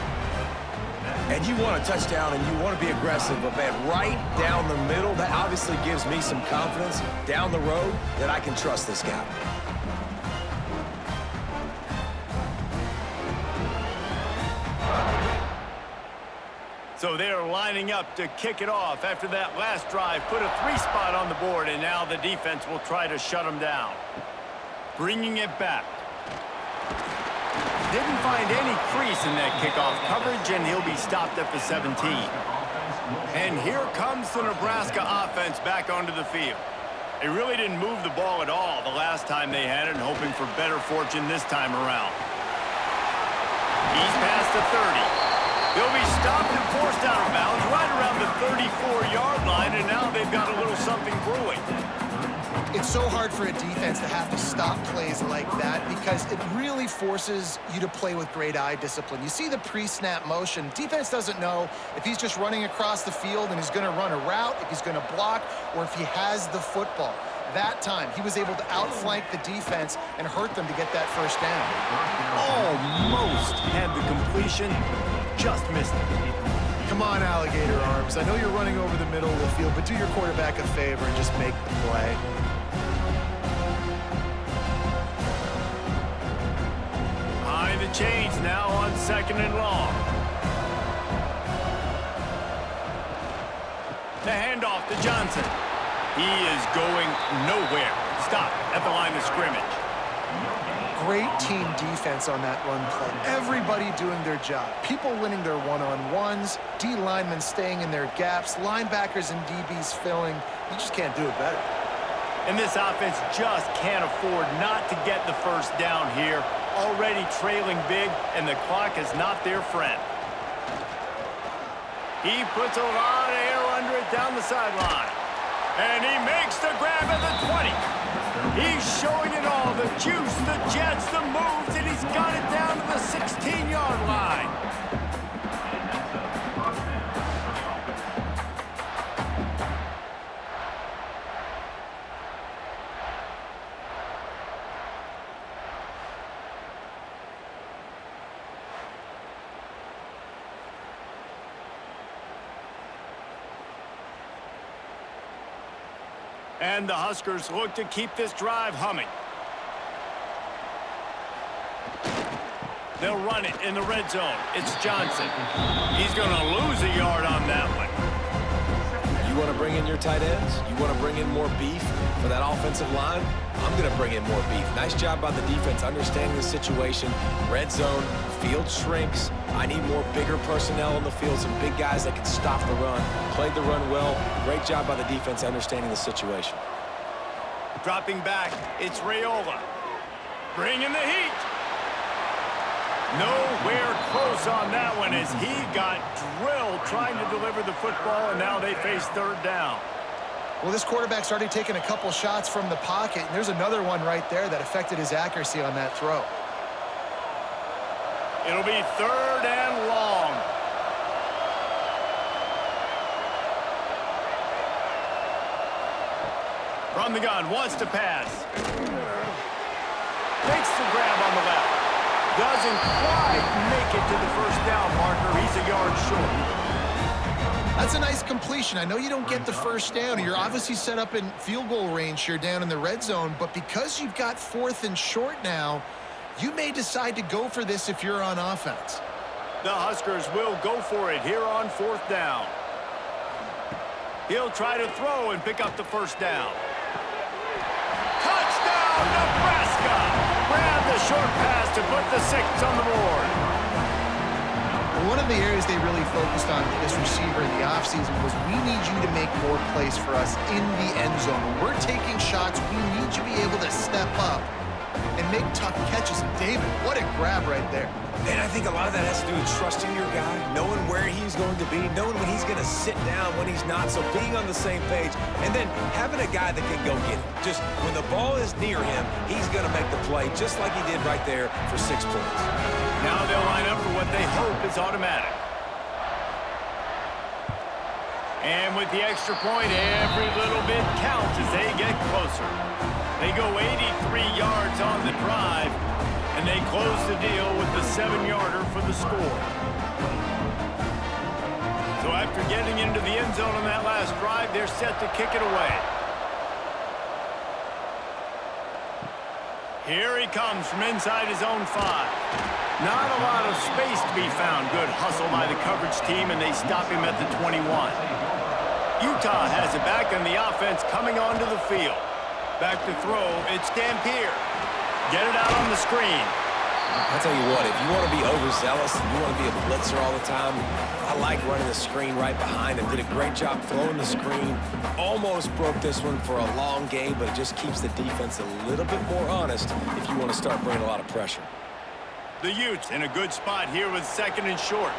S3: And you want a touchdown and you want to be aggressive, but, man, right down the middle, that obviously gives me some confidence down the road that I can trust this guy.
S1: So they're lining up to kick it off after that last drive. Put a 3-spot on the board, and now the defense will try to shut them down. Bringing it back. Didn't find any crease in that kickoff coverage, and he'll be stopped at the 17. And here comes the Nebraska offense back onto the field. They really didn't move the ball at all the last time they had it, hoping for better fortune this time around. He's past the 30. They'll be stopped and forced out of bounds right around the 34-yard line, and now they've got a little something brewing.
S2: It's so hard for a defense to have to stop plays like that because it really forces you to play with great eye discipline. You see the pre-snap motion. Defense doesn't know if he's just running across the field and he's going to run a route, if he's going to block, or if he has the football. That time, he was able to outflank the defense and hurt them to get that first down.
S1: Almost had the completion, just missed it.
S2: Come on, alligator arms. I know you're running over the middle of the field, but do your quarterback a favor and just make the play.
S1: Behind the chains now on 2nd and long. The handoff to Johnson. He is going nowhere. Stop at the line of scrimmage.
S2: Great team defense on that run play. Everybody doing their job. People winning their one-on-ones, D linemen staying in their gaps, linebackers and DBs filling. You just can't do it better.
S1: And this offense just can't afford not to get the first down here. Already trailing big, and the clock is not their friend. He puts a lot of air under it down the sideline. And he makes the grab at the 20. He's showing it all, the juice, the jets, the moves, and he's got it down to the 16-yard line. And the Huskers look to keep this drive humming. They'll run it in the red zone. It's Johnson. He's going to lose a yard on that one.
S3: You want to bring in your tight ends? You want to bring in more beef for that offensive line? I'm going to bring in more beef. Nice job by the defense understanding the situation. Red zone, field shrinks. I need more bigger personnel on the field, some big guys that can stop the run. Played the run well. Great job by the defense understanding the situation.
S1: Dropping back, it's Raiola. Bringing the heat. Nowhere close on that one as he got drilled trying to deliver the football, and now they face 3rd down.
S2: Well, this quarterback's already taken a couple shots from the pocket, and there's another one right there that affected his accuracy on that throw.
S1: It'll be 3rd and long. From the gun, wants to pass. Makes the grab on the left. Doesn't quite make it to the first down marker. He's a yard short.
S2: That's a nice completion. I know you don't get the first down. You're obviously set up in field goal range here down in the red zone, but because you've got 4th and short now, you may decide to go for this if you're on offense.
S1: The Huskers will go for it here on 4th down. He'll try to throw and pick up the first down. Touchdown, Nebraska! Grab the short pass to put the 6 on the board.
S2: One of the areas they really focused on for this receiver in the offseason was we need you to make more plays for us in the end zone. When we're taking shots, we need you to be able to step up and make tough catches. And David, what a grab right there.
S3: And I think a lot of that has to do with trusting your guy, knowing where he's going to be, knowing when he's going to sit down, when he's not, so being on the same page, and then having a guy that can go get it. Just when the ball is near him, he's going to make the play, just like he did right there for 6 points.
S1: Now they'll line up for what they hope is automatic. And with the extra point, every little bit counts as they get closer. They go 83 yards on the drive, and they close the deal with the 7-yarder for the score. So after getting into the end zone on that last drive, they're set to kick it away. Here he comes from inside his own 5. Not a lot of space to be found. Good hustle by the coverage team, and they stop him at the 21. Utah has it back on the offense coming onto the field. Back to throw, it's Dampier. Get it out on the screen.
S3: I'll tell you what, if you want to be overzealous and you want to be a blitzer all the time, I like running the screen right behind him. Did a great job throwing the screen. Almost broke this one for a long game, but it just keeps the defense a little bit more honest if you want to start bringing a lot of pressure.
S1: The Utes in a good spot here with 2nd and short.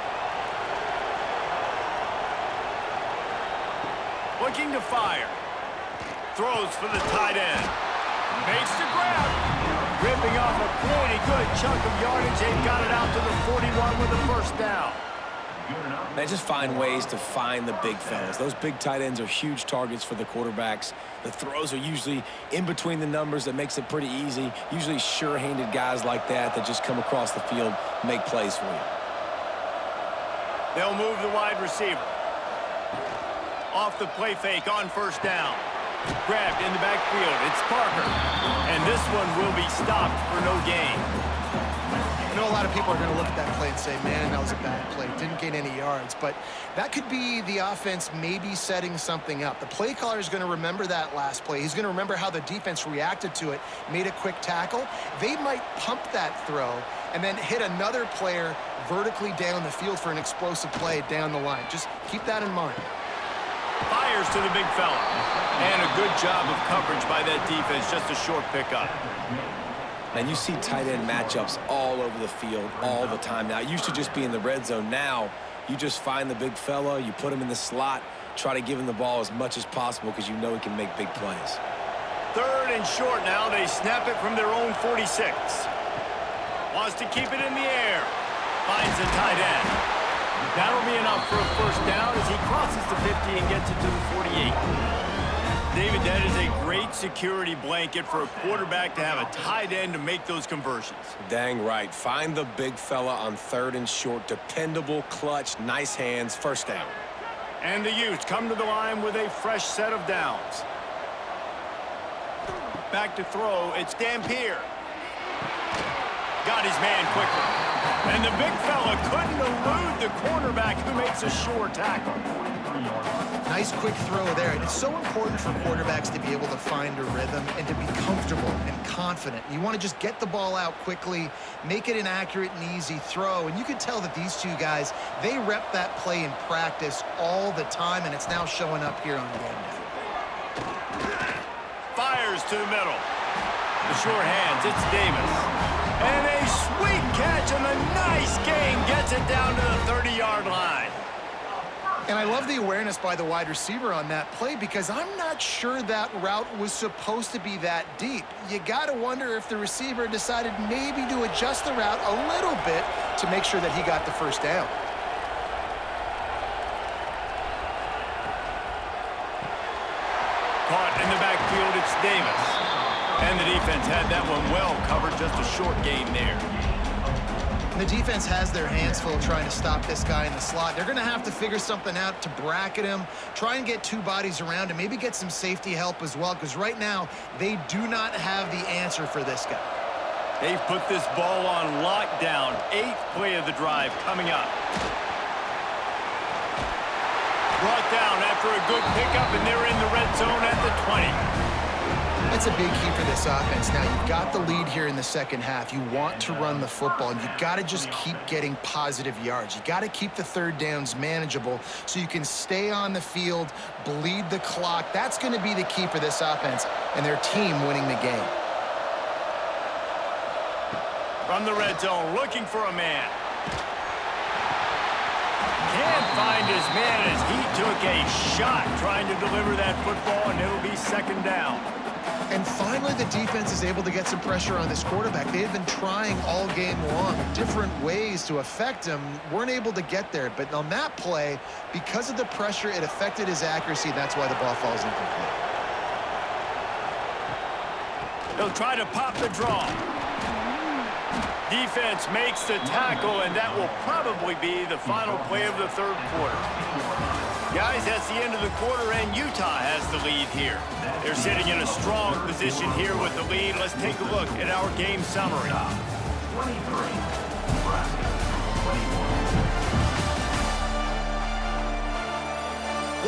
S1: Looking to fire. Throws for the tight end. Makes the grab. Ripping off a pretty good chunk of yardage. They've got it out to the 41 with a first down.
S3: Man, just find ways to find the big fellas. Those big tight ends are huge targets for the quarterbacks. The throws are usually in between the numbers. That makes it pretty easy. Usually sure-handed guys like that just come across the field, make plays for you.
S1: They'll move the wide receiver. Off the play fake on first down. Grabbed in the backfield. It's Parker. And this one will be stopped for no gain.
S2: I know a lot of people are going to look at that play and say, man, that was a bad play. Didn't gain any yards. But that could be the offense maybe setting something up. The play caller is going to remember that last play. He's going to remember how the defense reacted to it, made a quick tackle. They might pump that throw and then hit another player vertically down the field for an explosive play down the line. Just keep that in mind.
S1: Fires to the big fella. And a good job of coverage by that defense. Just a short pickup.
S3: And you see tight end matchups all over the field all the time. Now, it used to just be in the red zone. Now, you just find the big fella, you put him in the slot, try to give him the ball as much as possible because you know he can make big plays.
S1: 3rd and short now. They snap it from their own 46. Wants to keep it in the air. Finds the tight end. That'll be enough for a first down as he crosses the 50 and gets it to the 48. David, that is a great security blanket for a quarterback to have a tight end to make those conversions.
S3: Dang right. Find the big fella on 3rd and short. Dependable, clutch, nice hands, first down.
S1: And the Utes come to the line with a fresh set of downs. Back to throw, it's Dampier. Got his man quickly. And the big fella couldn't elude the cornerback who makes a sure tackle.
S2: Nice quick throw there. And it's so important for quarterbacks to be able to find a rhythm and to be comfortable and confident. You want to just get the ball out quickly, make it an accurate and easy throw. And you can tell that these two guys, they rep that play in practice all the time, and it's now showing up here on game day.
S1: Fires to the middle. The short hands, it's Davis. And a sweet catch and a nice gain gets it down to the 30-yard line.
S2: And I love the awareness by the wide receiver on that play because I'm not sure that route was supposed to be that deep. You got to wonder if the receiver decided maybe to adjust the route a little bit to make sure that he got the first down.
S1: Caught in the backfield, it's Davis. And the defense had that one well covered, just a short gain there.
S2: The defense has their hands full trying to stop this guy in the slot. They're going to have to figure something out to bracket him, try and get 2 bodies around him, maybe get some safety help as well, because right now they do not have the answer for this guy.
S1: They've put this ball on lockdown. 8th play of the drive coming up. Brought down after a good pickup, and they're in the red zone at the 20.
S2: That's a big key for this offense. Now, you've got the lead here in the second half. You want to run the football, and you've got to just keep getting positive yards. You got to keep the 3rd downs manageable so you can stay on the field, bleed the clock. That's going to be the key for this offense and their team winning the game.
S1: From the red zone, looking for a man. Can't find his man as he took a shot trying to deliver that football, and it'll be second down.
S2: And finally, the defense is able to get some pressure on this quarterback. They had been trying all game long different ways to affect him. Weren't able to get there. But on that play, because of the pressure, it affected his accuracy. That's why the ball falls incomplete.
S1: They'll try to pop the draw. Defense makes the tackle, and that will probably be the final play of the third quarter. Guys, that's the end of the quarter, and Utah has the lead here. They're sitting in a strong position here with the lead. Let's take a look at our game summary.
S5: 23, Nebraska,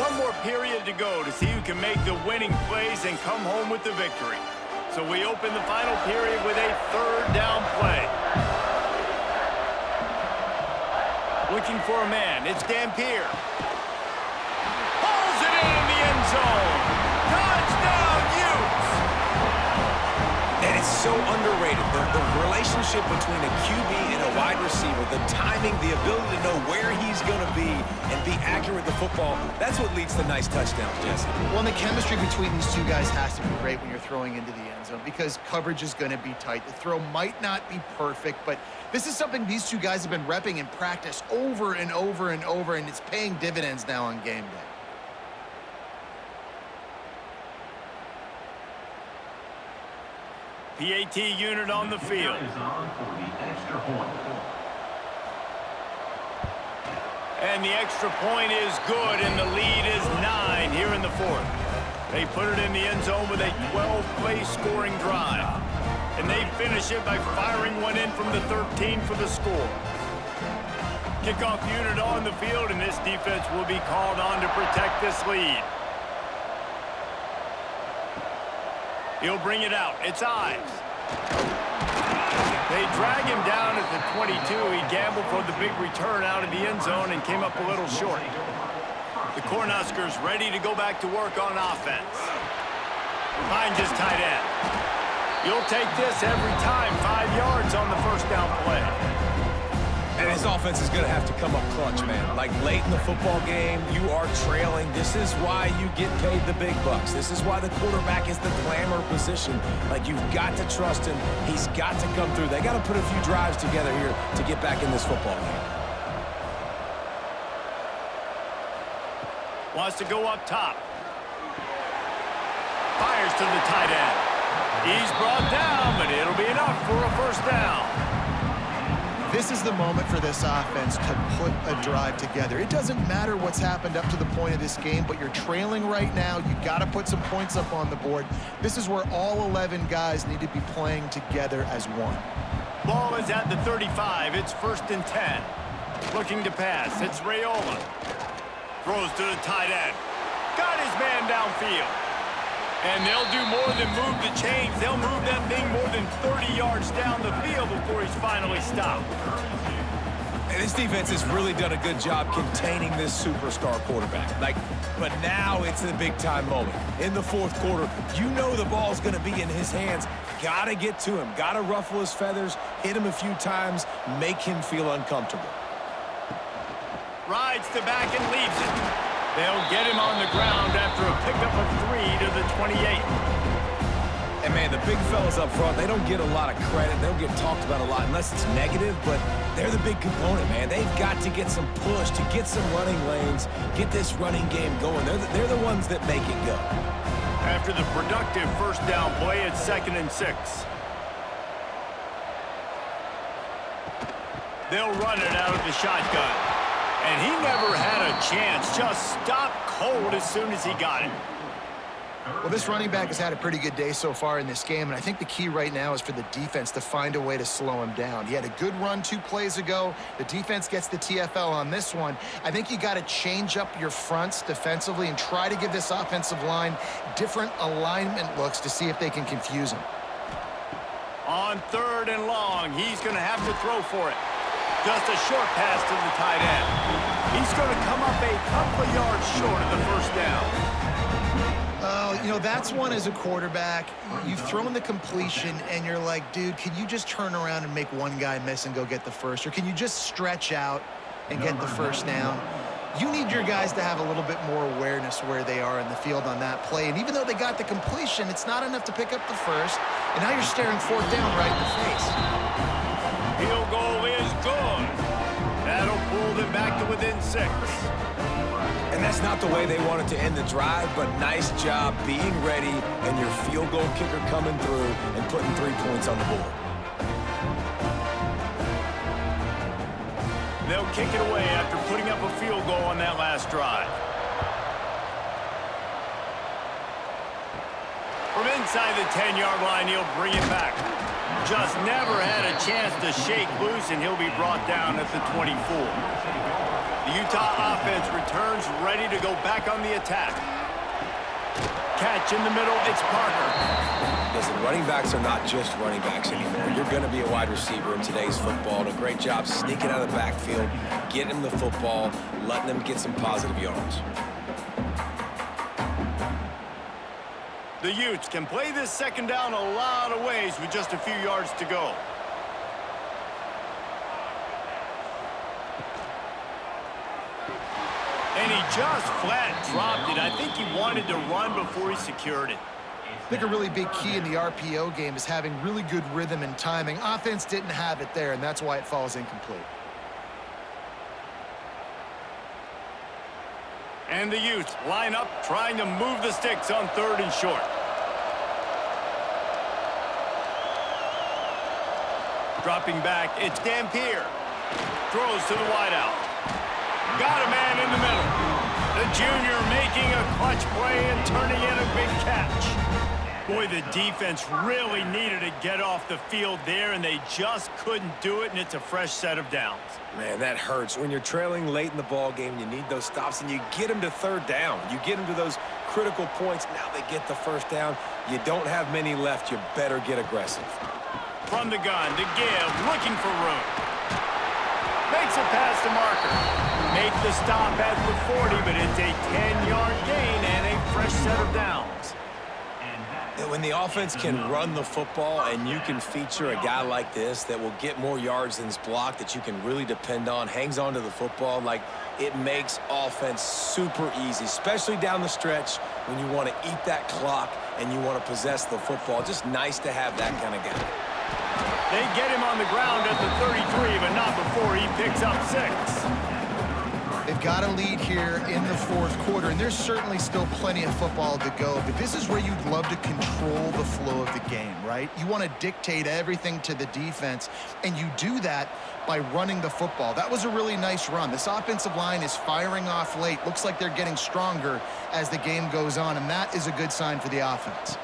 S5: 24.
S1: One more period to go to see who can make the winning plays and come home with the victory. So we open the final period with a third down play. Looking for a man. It's Dampier. Pulls it in the end zone. Touchdown, Utes!
S3: And it's so underrated. The relationship between a QB and a wide receiver, the timing, the ability to know where he's going to be and be accurate with the football, that's what leads to nice touchdowns, Jesse.
S2: Well, and the chemistry between these two guys has to be great when you're throwing into the end zone because coverage is going to be tight. The throw might not be perfect, but this is something these two guys have been repping in practice over and over and over, and it's paying dividends now on game day.
S1: PAT unit on the field.
S5: Is on for the extra point.
S1: And the extra point is good, and the lead is 9 here in the fourth. They put it in the end zone with a 12-play scoring drive. And they finish it by firing one in from the 13 for the score. Kickoff unit on the field, and this defense will be called on to protect this lead. He'll bring it out. It's Ives. They drag him down at the 22. He gambled for the big return out of the end zone and came up a little short. The Cornhuskers ready to go back to work on offense. Finds his tight end. You'll take this every time. 5 yards on the first down play.
S3: And his offense is going to have to come up clutch, man. Like late in the football game, you are trailing. This is why you get paid the big bucks. This is why the quarterback is the glamour position. Like, you've got to trust him. He's got to come through. They got to put a few drives together here to get back in this football game.
S1: Wants to go up top. Fires to the tight end. He's brought down, but it'll be enough for a first down.
S2: This is the moment for this offense to put a drive together. It doesn't matter what's happened up to the point of this game, but you're trailing right now. You got to put some points up on the board. This is where all 11 guys need to be playing together as one.
S1: Ball is at the 35. It's 1st and 10. Looking to pass. It's Raiola. Throws to the tight end. Got his man downfield. And they'll do more than move the chains. They'll move that thing more than 30 yards down the field before he's finally stopped.
S3: And this defense has really done a good job containing this superstar quarterback. But now it's the big-time moment. In the fourth quarter, you know the ball's going to be in his hands. Got to get to him. Got to ruffle his feathers, hit him a few times, make him feel uncomfortable.
S1: Rides to back and leaves it. They'll get him on the ground after a pickup of 3 to the 28.
S3: And, man, the big fellas up front, they don't get a lot of credit. They don't get talked about a lot unless it's negative, but they're the big component, man. They've got to get some push, to get some running lanes, get this running game going. They're the ones that make it go.
S1: After the productive first down play, it's 2nd and 6. They'll run it out of the shotgun. And he never had a chance. Just stopped cold as soon as he got it.
S2: Well, this running back has had a pretty good day so far in this game, and I think the key right now is for the defense to find a way to slow him down. He had a good run 2 plays ago. The defense gets the TFL on this one. I think you got to change up your fronts defensively and try to give this offensive line different alignment looks to see if they can confuse him.
S1: On 3rd and long, he's going to have to throw for it. Just a short pass to the tight end. He's going to come up a couple of yards short of the first down.
S2: You know, that's one as a quarterback. You've thrown the completion, and you're like, dude, can you just turn around and make one guy miss and go get the first? Or can you just stretch out and get the first down? You need your guys to have a little bit more awareness where they are in the field on that play. And even though they got the completion, it's not enough to pick up the first. And now you're staring fourth down right in the face.
S1: Field goal is good. That'll pull them back to within 6.
S3: And that's not the way they wanted to end the drive, but nice job being ready and your field goal kicker coming through and putting 3 points on the board.
S1: They'll kick it away after putting up a field goal on that last drive. From inside the 10-yard line, he'll bring it back. Just never had a chance to shake loose, and he'll be brought down at the 24. The Utah offense returns ready to go back on the attack. Catch in the middle, it's Parker.
S3: Listen, running backs are not just running backs anymore. You're going to be a wide receiver in today's football. And a great job sneaking out of the backfield, getting them the football, letting them get some positive yards.
S1: The Utes can play this second down a lot of ways with just a few yards to go. And he just flat dropped it. I think he wanted to run before he secured it.
S2: I think a really big key in the RPO game is having really good rhythm and timing. Offense didn't have it there, and that's why it falls incomplete.
S1: And the Utes line up, trying to move the sticks on 3rd and short. Dropping back, it's Dampier. Throws to the wideout. Got a man in the middle. The junior making a clutch play and turning in a big catch. Boy, the defense really needed to get off the field there, and they just couldn't do it, and it's a fresh set of downs.
S3: Man, that hurts. When you're trailing late in the ball game, you need those stops, and you get them to 3rd down. You get them to those critical points. Now they get the first down. You don't have many left. You better get aggressive.
S1: From the gun to give, looking for room. Makes it past the marker. Make the stop at the 40, but it's a 10-yard gain and a fresh set of downs.
S3: When the offense can run the football and you can feature a guy like this that will get more yards than is blocked, that you can really depend on, hangs on to the football, like it makes offense super easy, especially down the stretch when you want to eat that clock and you want to possess the football. Just nice to have that kind of guy.
S1: They get him on the ground at the 33, but not before he picks up 6.
S2: They've got a lead here in the 4th quarter, and there's certainly still plenty of football to go, but this is where you'd love to control the flow of the game, right? You want to dictate everything to the defense, and you do that by running the football. That was a really nice run. This offensive line is firing off late. Looks like they're getting stronger as the game goes on, and that is a good sign for the offense.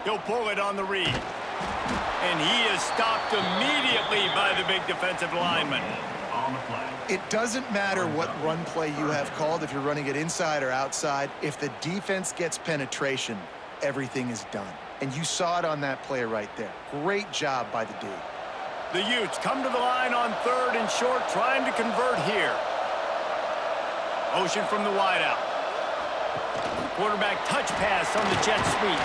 S1: He'll pull it on the read. And he is stopped immediately by the big defensive lineman.
S2: It doesn't matter what run play you have called, if you're running it inside or outside. If the defense gets penetration, everything is done. And you saw it on that play right there. Great job by the D.
S1: The Utes come to the line on 3rd and short, trying to convert here. Motion from the wideout. Quarterback touch pass on the jet sweep.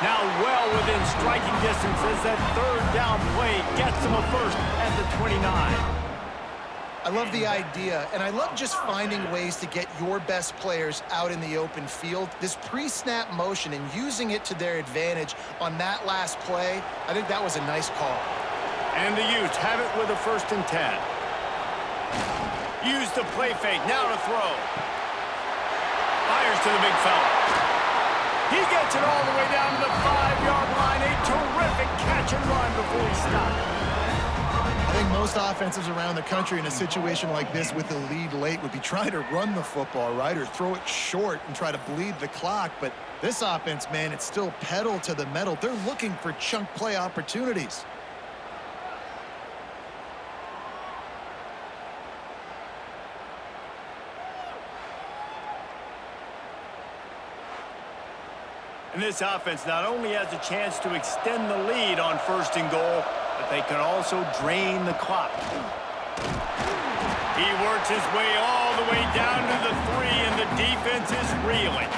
S1: Now well within striking distance as that 3rd down play gets him a first at the 29.
S2: I love the idea, and I love just finding ways to get your best players out in the open field. This pre-snap motion and using it to their advantage on that last play, I think that was a nice call.
S1: And the Utes have it with a 1st and 10. Use the play fake, now to throw. Fires to the big fella. He gets it all the way down to the 5-yard line. A terrific catch and run before he stopped.
S2: I think most offenses around the country in a situation like this with the lead late would be trying to run the football, right, or throw it short and try to bleed the clock. But this offense, man, it's still pedal to the metal. They're looking for chunk play opportunities.
S1: And this offense not only has a chance to extend the lead on 1st and goal, but they can also drain the clock. He works his way all the way down to the 3, and the D defense is reeling.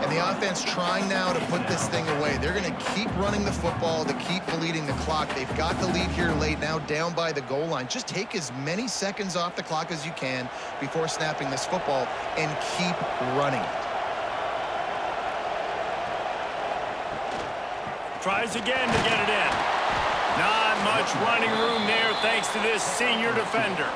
S2: And the offense trying now to put this thing away. They're going to keep running the football to keep bleeding the clock. They've got the lead here late, now down by the goal line. Just take as many seconds off the clock as you can before snapping this football and keep running it.
S1: Tries again to get it in. Not much running room there thanks to this senior defender.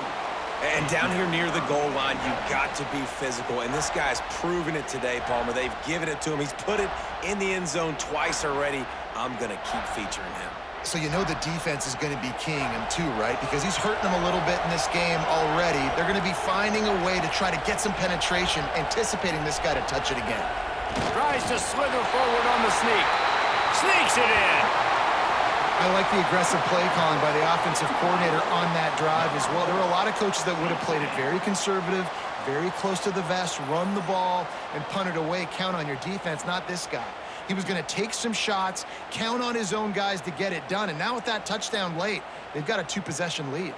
S3: And down here near the goal line, you've got to be physical. And this guy's proven it today, Palmer. They've given it to him. He's put it in the end zone twice already. I'm going to keep featuring him.
S2: So you know the defense is going to be keying him too, right? Because he's hurting them a little bit in this game already. They're going to be finding a way to try to get some penetration, anticipating this guy to touch it again.
S1: Tries to slither forward on the sneak. Sneaks it in.
S2: I like the aggressive play calling by the offensive coordinator on that drive as well. There were a lot of coaches that would have played it very conservative, very close to the vest, run the ball, and punt it away. Count on your defense, not this guy. He was going to take some shots, count on his own guys to get it done. And now with that touchdown late, they've got a 2-possession lead.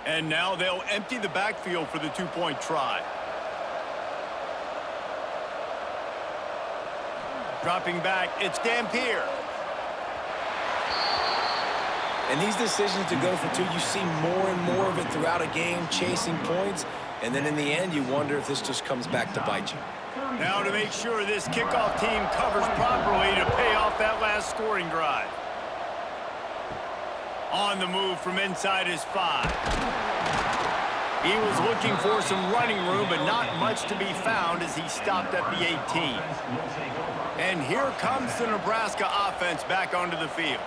S1: And now they'll empty the backfield for the two-point try. Dropping back, it's Dampier.
S3: And these decisions to go for two, you see more and more of it throughout a game, chasing points. And then in the end, you wonder if this just comes back to bite you.
S1: Now to make sure this kickoff team covers properly to pay off that last scoring drive. On the move from inside his 5. He was looking for some running room, but not much to be found as he stopped at the 18. And here comes the Nebraska offense back onto the field.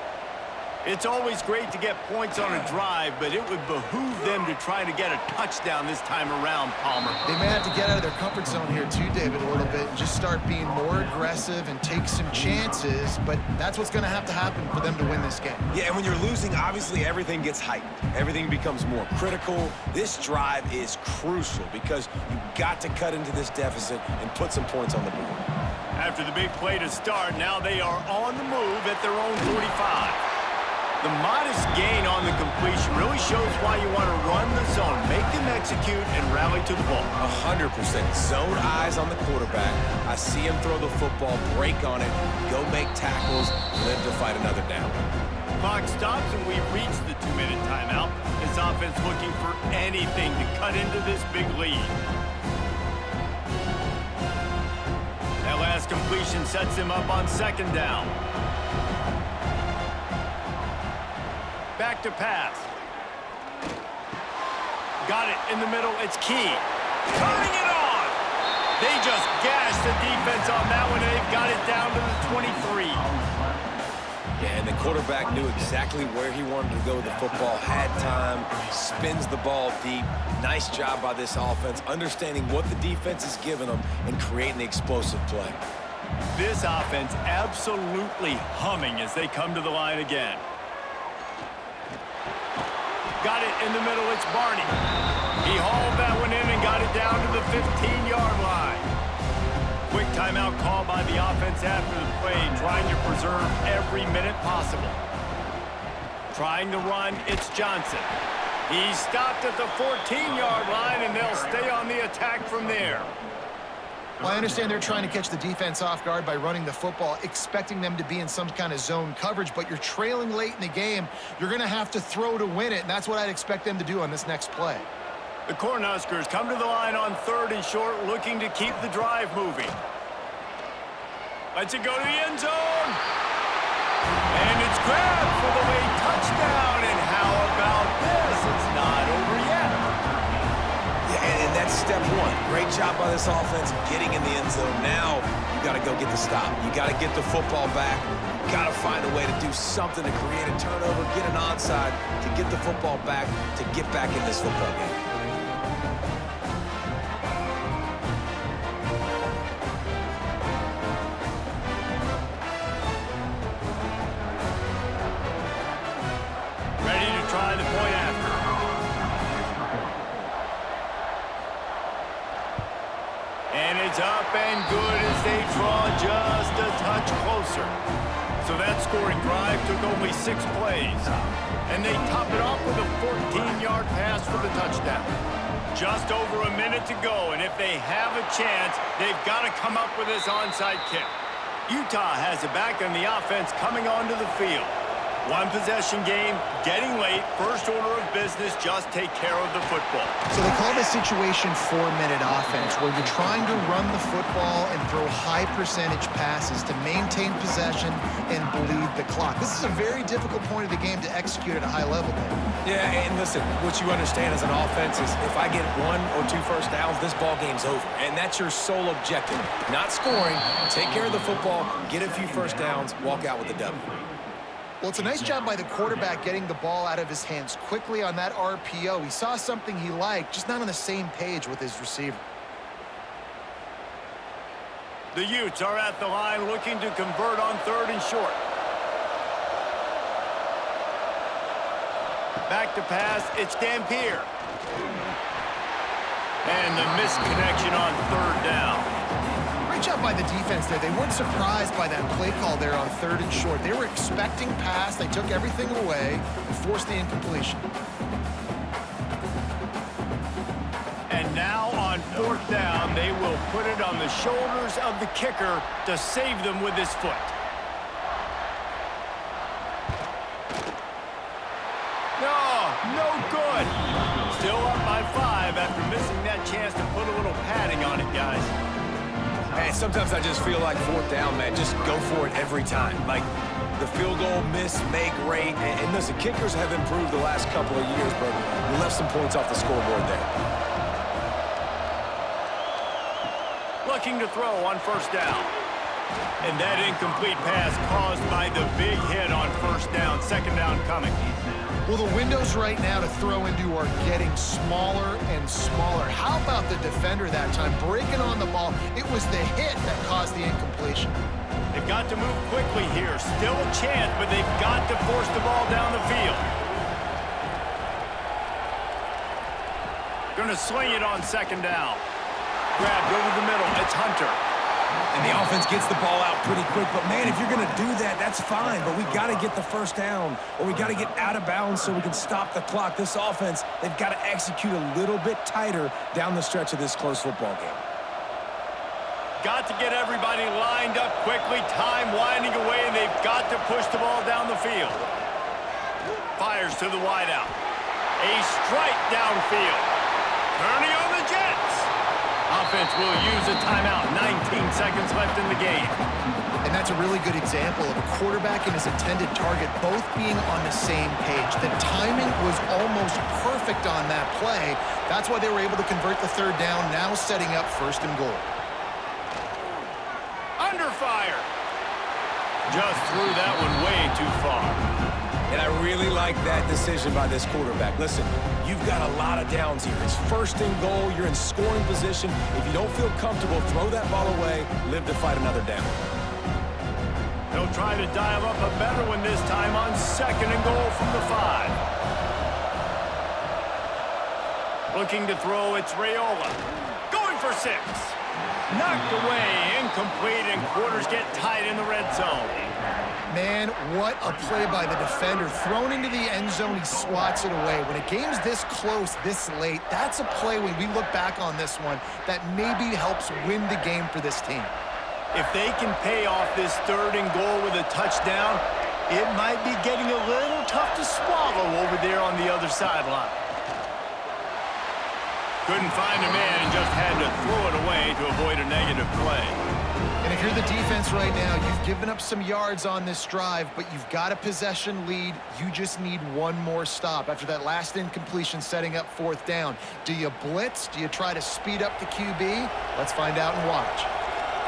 S1: It's always great to get points on a drive, but it would behoove them to try to get a touchdown this time around, Palmer.
S2: They may have to get out of their comfort zone here too, David, a little bit, and just start being more aggressive and take some chances, but that's what's going to happen for them to win this game.
S3: Yeah, and when you're losing, obviously everything gets heightened. Everything becomes more critical. This drive is crucial because you've got to cut into this deficit and put some points on the board.
S1: After the big play to start, now they are on the move at their own 45. The modest gain on the completion really shows why you want to run the zone, make them execute, and rally to the ball.
S3: 100%. Zone eyes on the quarterback. I see him throw the football, break on it, go make tackles, live to fight another down.
S1: Clock stops, and we've reached the 2-minute timeout. This offense looking for anything to cut into this big lead. That last completion sets him up on second down. Back to pass. Got it in the middle. It's Key. Turning it on. They just gashed the defense on that one, and they've got it down to the 23.
S3: Yeah, and the quarterback knew exactly where he wanted to go with the football, had time, spins the ball deep. Nice job by this offense, understanding what the defense is giving them and creating the explosive play.
S1: This offense absolutely humming as they come to the line again. Got it in the middle, it's Barney. He hauled that one in and got it down to the 15-yard line. Quick timeout call by the offense after the play, trying to preserve every minute possible. Trying to run, it's Johnson. He stopped at the 14-yard line, and they'll stay on the attack from there.
S2: Well, I understand they're trying to catch the defense off guard by running the football, expecting them to be in some kind of zone coverage, but you're trailing late in the game. You're going to have to throw to win it, and that's what I'd expect them to do on this next play.
S1: The Cornhuskers come to the line on 3rd and short, looking to keep the drive moving. Lets it go to the end zone. And it's grabbed for the late touchdown. And how about this? It's not over yet.
S3: And that's step one. Great job by this offense getting in the end zone. Now you got to go get the stop. You got to get the football back. You got to find a way to do something to create a turnover, get an onside, to get the football back, to get back in this football game.
S1: Ready to try the point after. And it's up and good as they draw just a touch closer. So that scoring drive took only 6 plays. And they top it off with a 14-yard pass for the touchdown. Just over a minute to go, and if they have a chance, they've got to come up with this onside kick. Utah has it back on the offense coming onto the field. One possession game, getting late, first order of business, just take care of the football.
S2: So they call this situation 4-minute offense, where you're trying to run the football and throw high percentage passes to maintain possession and bleed the clock. This is a very difficult point of the game to execute at a high level, man.
S3: Yeah, and listen, what you understand as an offense is if I get 1 or 2 first downs, this ball game's over. And that's your sole objective. Not scoring, take care of the football, get a few first downs, walk out with the W.
S2: Well, it's a nice job by the quarterback getting the ball out of his hands quickly on that RPO. He saw something he liked, just not on the same page with his receiver.
S1: The Utes are at the line looking to convert on 3rd and short. Back to pass, it's Dampier. And the misconnection on 3rd down.
S2: Great job by the defense there. They weren't surprised by that play call there on 3rd and short. They were expecting pass. They took everything away and forced the incompletion.
S1: And now on 4th down, they will put it on the shoulders of the kicker to save them with his foot. No good. Still up by 5 after missing that chance to put a little padding on it, guys.
S3: Man, sometimes I just feel like 4th down, man. Just go for it every time. Like the field goal miss, make rate. And listen, kickers have improved the last couple of years, but we left some points off the scoreboard there.
S1: Looking to throw on 1st down. And that incomplete pass caused by the big hit on 1st down. 2nd down coming.
S2: Well, the windows right now to throw into are getting smaller and smaller. How about the defender that time breaking on the ball? It was the hit that caused the incompletion.
S1: They've got to move quickly here. Still a chance, but they've got to force the ball down the field. Going to sling it on 2nd down. Grabbed over the middle. It's Hunter.
S3: And the offense gets the ball out pretty quick. But, man, if you're going to do that, that's fine. But we got to get the 1st down, or we got to get out of bounds so we can stop the clock. This offense, they've got to execute a little bit tighter down the stretch of this close football game.
S1: Got to get everybody lined up quickly. Time winding away, and they've got to push the ball down the field. Fires to the wideout. A strike downfield. Turning on the Jets. Offense will use a timeout. 19 seconds left in the game.
S2: And that's a really good example of a quarterback and his intended target both being on the same page. The timing was almost perfect on that play. That's why they were able to convert the 3rd down, now setting up 1st and goal.
S1: Under fire. Just threw that one way too far.
S3: And I really like that decision by this quarterback. Listen, you've got a lot of downs here. It's 1st and goal. You're in scoring position. If you don't feel comfortable, throw that ball away. Live to fight another down.
S1: They'll try to dial up a better one this time on 2nd and goal from the 5. Looking to throw, it's Raiola. Going for 6. Knocked away, incomplete, and quarters get tight in the red zone.
S2: Man, what a play by the defender. Thrown into the end zone, he swats it away. When a game's this close, this late, that's a play when we look back on this one that maybe helps win the game for this team.
S1: If they can pay off this 3rd and goal with a touchdown, it might be getting a little tough to swallow over there on the other sideline. Couldn't find a man and just had to throw it away to avoid a negative play.
S2: And if you're the defense right now, you've given up some yards on this drive, but you've got a possession lead. You just need one more stop after that last incompletion setting up 4th down. Do you blitz? Do you try to speed up the QB? Let's find out and watch.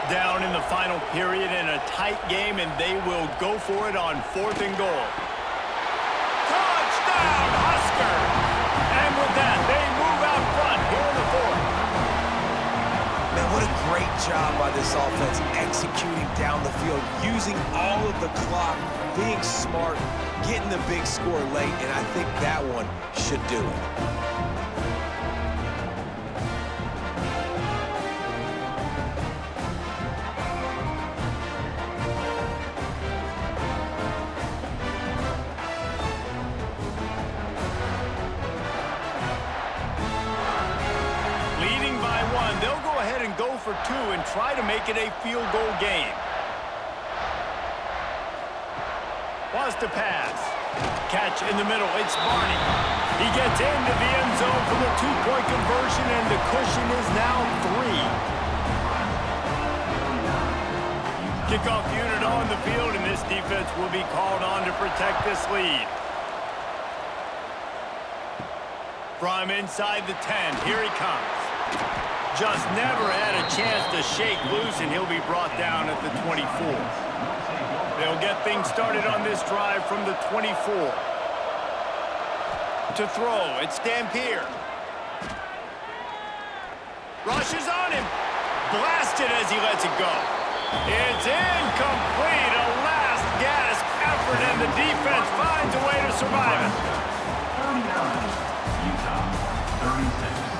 S1: Down in the final period in a tight game, and they will go for it on 4th and goal. Touchdown, Huskers! And with that, they move out front here in the 4th.
S3: Man, what a great job by this offense executing down the field, using all of the clock, being smart, getting the big score late, and I think that one should do it.
S1: for 2 and try to make it a field goal game. Wants to pass. Catch in the middle. It's Barney. He gets into the end zone for the 2-point conversion, and the cushion is now 3. Kickoff unit on the field, and this defense will be called on to protect this lead. From inside the 10, here he comes. Just never had a chance to shake loose, and he'll be brought down at the 24. They'll get things started on this drive from the 24. To throw, it's Dampier. Rushes on him. Blasted as he lets it go. It's incomplete. A last gasp effort, and the defense finds a way to survive it.
S5: 39, Utah, 36.